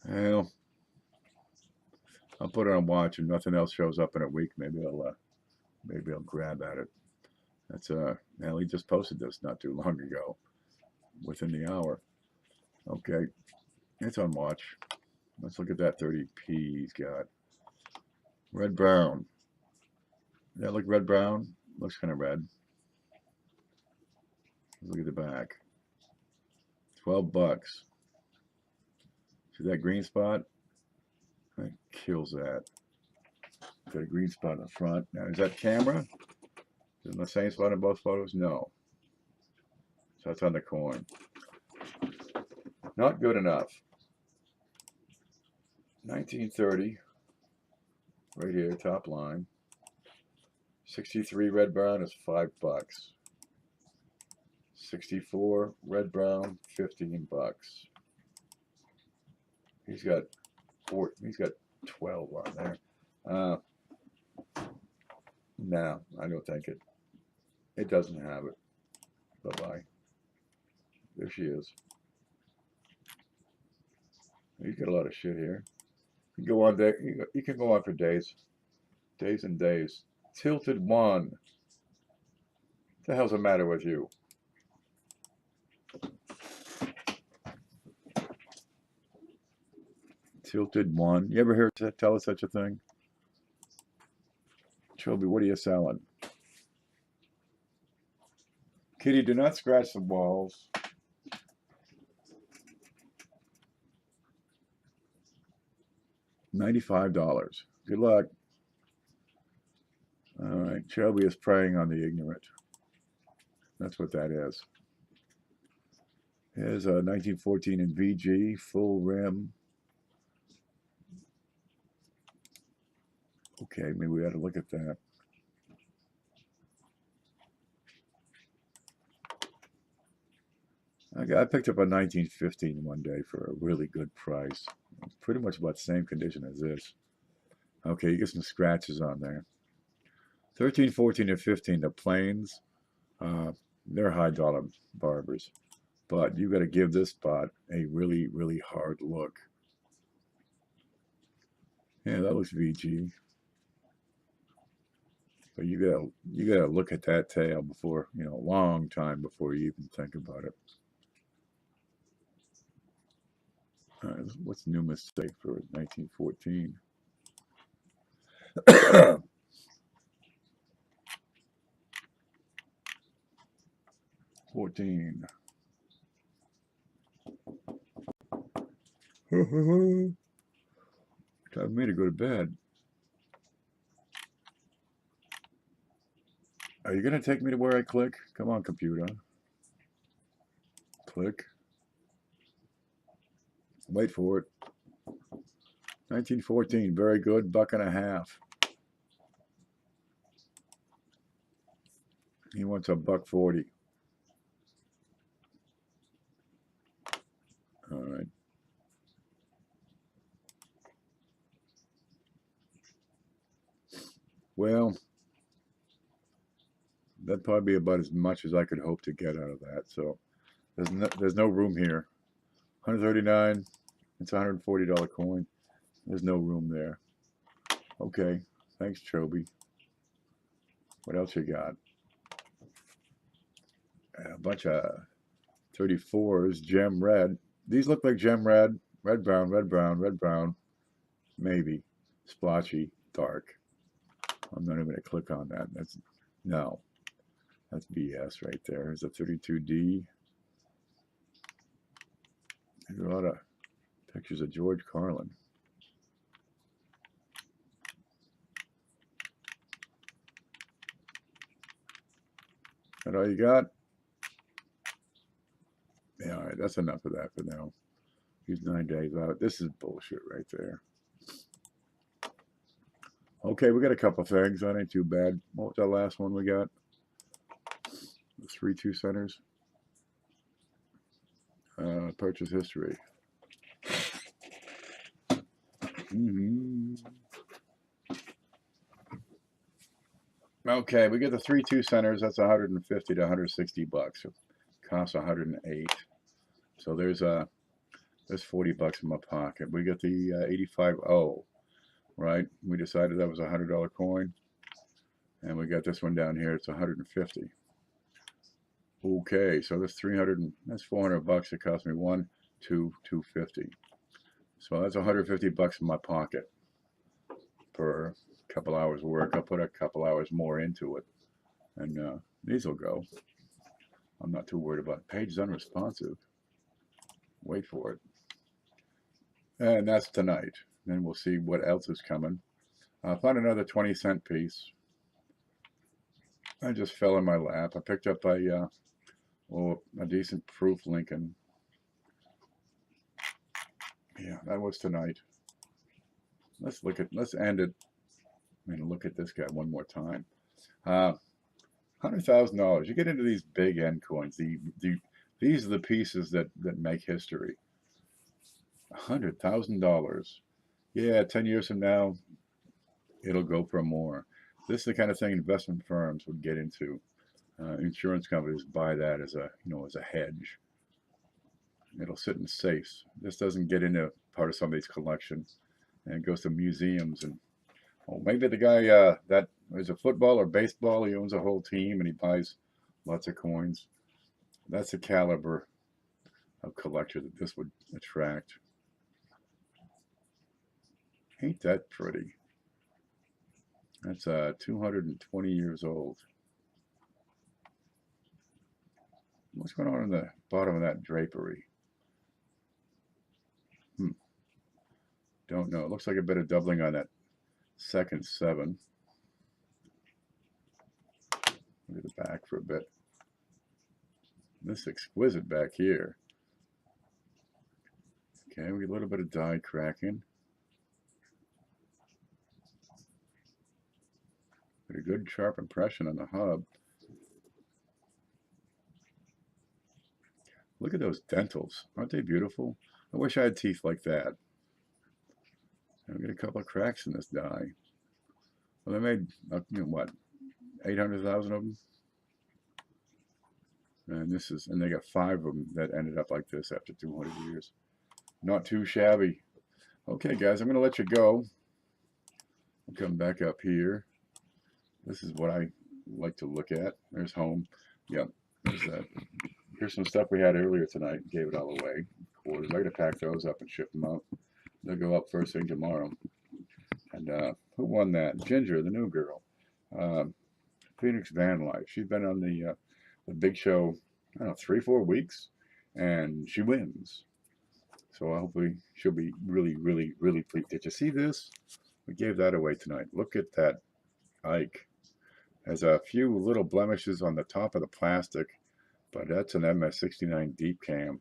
S1: Well, I'll put it on watch, and nothing else shows up in a week. Maybe I'll grab at it. That's well, he just posted this not too long ago, within the hour. Okay, it's on watch. Let's look at that 30p he's got. Red brown. Does that look red brown? Looks kind of red. Look at the back. 12 bucks. See that green spot? That kills that. Got a green spot in the front. Now, is that camera? Is it the same spot in both photos? No. So that's on the coin. Not good enough. 1930. Right here, top line. 63 red brown is 5 bucks. 64 red brown, 15 bucks. He's got 12 on there. No, I don't think it doesn't have it. Bye-bye. There she is. He's got a lot of shit here. You can go on there. You can go on for days. Days and days. Tilted one. What the hell's the matter with you? Tilted one. You ever hear tell us such a thing? Chobe, what are you selling? Kitty, do not scratch the walls. $95. Good luck. All right, Chobe is preying on the ignorant. That's what that is. Here's a 1914 in VG, full rim. Okay, maybe we ought to look at that. I picked up a 1915 one day for a really good price. It's pretty much about the same condition as this. Okay, you get some scratches on there. 13, 14, and 15, the planes, uh, they're high dollar barbers. But you got to give this spot a really, really hard look. Yeah, that looks VG. But you gotta look at that tail before, a long time before you even think about it. What's new mistake for 1914? 14. Time for me to go to bed. Are you gonna take me to where I click? Come on, computer. Click. Wait for it. 1914, very good, $1.50. He wants $1.40. All right. Well, that'd probably be about as much as I could hope to get out of that. So there's no room here. 139. It's a $140 coin. There's no room there. Okay. Thanks, Choby. What else you got? A bunch of 34s, gem red. These look like gem red. Red brown, red brown, red brown. Maybe. Splotchy, dark. I'm not even going to click on that. No. That's BS right there. There's a 32D. There's a lot of pictures of George Carlin. That all you got? Yeah, all right. That's enough of that for now. He's 9 days out. This is bullshit right there. Okay, we got a couple things. That ain't too bad. What was that last one we got? The 3 2-centers. Purchase history. Okay, we get the 3 2-centers. That's 150 to 160 bucks. It costs 108. So there's $40 in my pocket. We get the 85O, right? We decided that was a $100 coin, and we got this one down here. It's 150. Okay, so that's 400 bucks. It cost me 250. So that's 150 bucks in my pocket per couple hours of work. I'll put a couple hours more into it, and these will go. I'm not too worried about it. Page is unresponsive. Wait for it. And that's tonight. Then we'll see what else is coming. I'll find another 20-cent piece. I just fell in my lap. I picked up a decent proof Lincoln. Yeah, that was tonight. Let's end it and look at this guy one more time. $100,000. You get into these big end coins. These are the pieces that make history. $100,000. Yeah, 10 years from now, it'll go for more. This is the kind of thing investment firms would get into. Insurance companies buy that as a hedge. It'll sit in safes. This doesn't get into part of somebody's collection, and it goes to museums. And maybe the guy that is a football or baseball, he owns a whole team and he buys lots of coins. That's the caliber of collector that this would attract. Ain't that pretty? That's 220 years old. What's going on in the bottom of that drapery? Don't know. It looks like a bit of doubling on that second 7. Look at the back for a bit. This exquisite back here. Okay, we get a little bit of die cracking. Get a good sharp impression on the hub. Look at those dentals. Aren't they beautiful? I wish I had teeth like that. And we get a couple of cracks in this die. Well, they made, what, 800,000 of them? And they got 5 of them that ended up like this after 200 years. Not too shabby. Okay, guys, I'm going to let you go. I'll come back up here. This is what I like to look at. There's home. Yep, there's that. Here's some stuff we had earlier tonight. Gave it all away. Quarters. I got to pack those up and ship them out. They'll go up first thing tomorrow. And who won that? Ginger, the new girl. Phoenix Van Life. She's been on the big show, I don't know, 3-4 weeks, and she wins. So hopefully she'll be really, really, really pleased. Did you see this? We gave that away tonight. Look at that Ike. Has a few little blemishes on the top of the plastic, but that's an MS69 deep cam.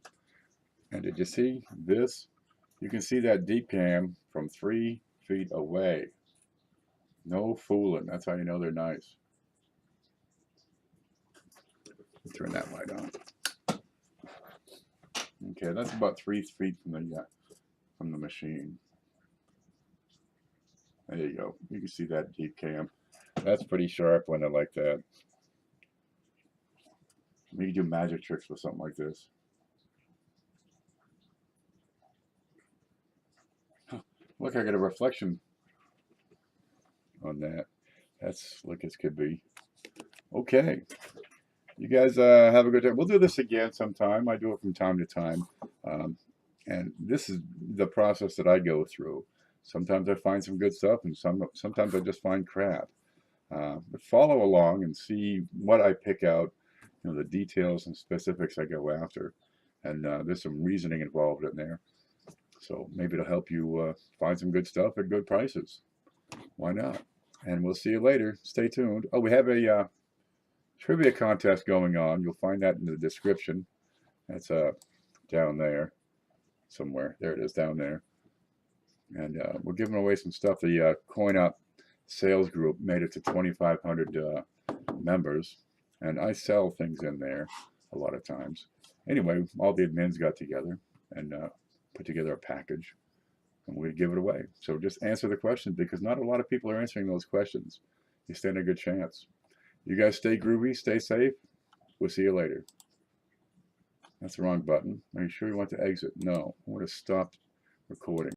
S1: And did you see this? You can see that deep cam from 3 feet away. No fooling. That's how you know they're nice. Turn that light on. Okay, that's about 3 feet from the machine. There you go. You can see that deep cam. That's pretty sharp when they're like that. You can do magic tricks with something like this. Look, I got a reflection on that. That's slick as could be. Okay. You guys have a good day. We'll do this again sometime. I do it from time to time. And this is the process that I go through. Sometimes I find some good stuff, and sometimes I just find crap. But follow along and see what I pick out, the details and specifics I go after. And there's some reasoning involved in there. So maybe it'll help you find some good stuff at good prices. Why not? And we'll see you later. Stay tuned. Oh, we have a trivia contest going on. You'll find that in the description. That's down there somewhere. There it is, down there. And we're giving away some stuff. The Coin Up sales group made it to 2,500 members, and I sell things in there a lot of times. Anyway, all the admins got together and put together a package, and we give it away. So just answer the questions, because not a lot of people are answering those questions. You stand a good chance. You guys stay groovy, stay safe. We'll see you later. That's the wrong button. Are you sure you want to exit? No, I want to stop recording.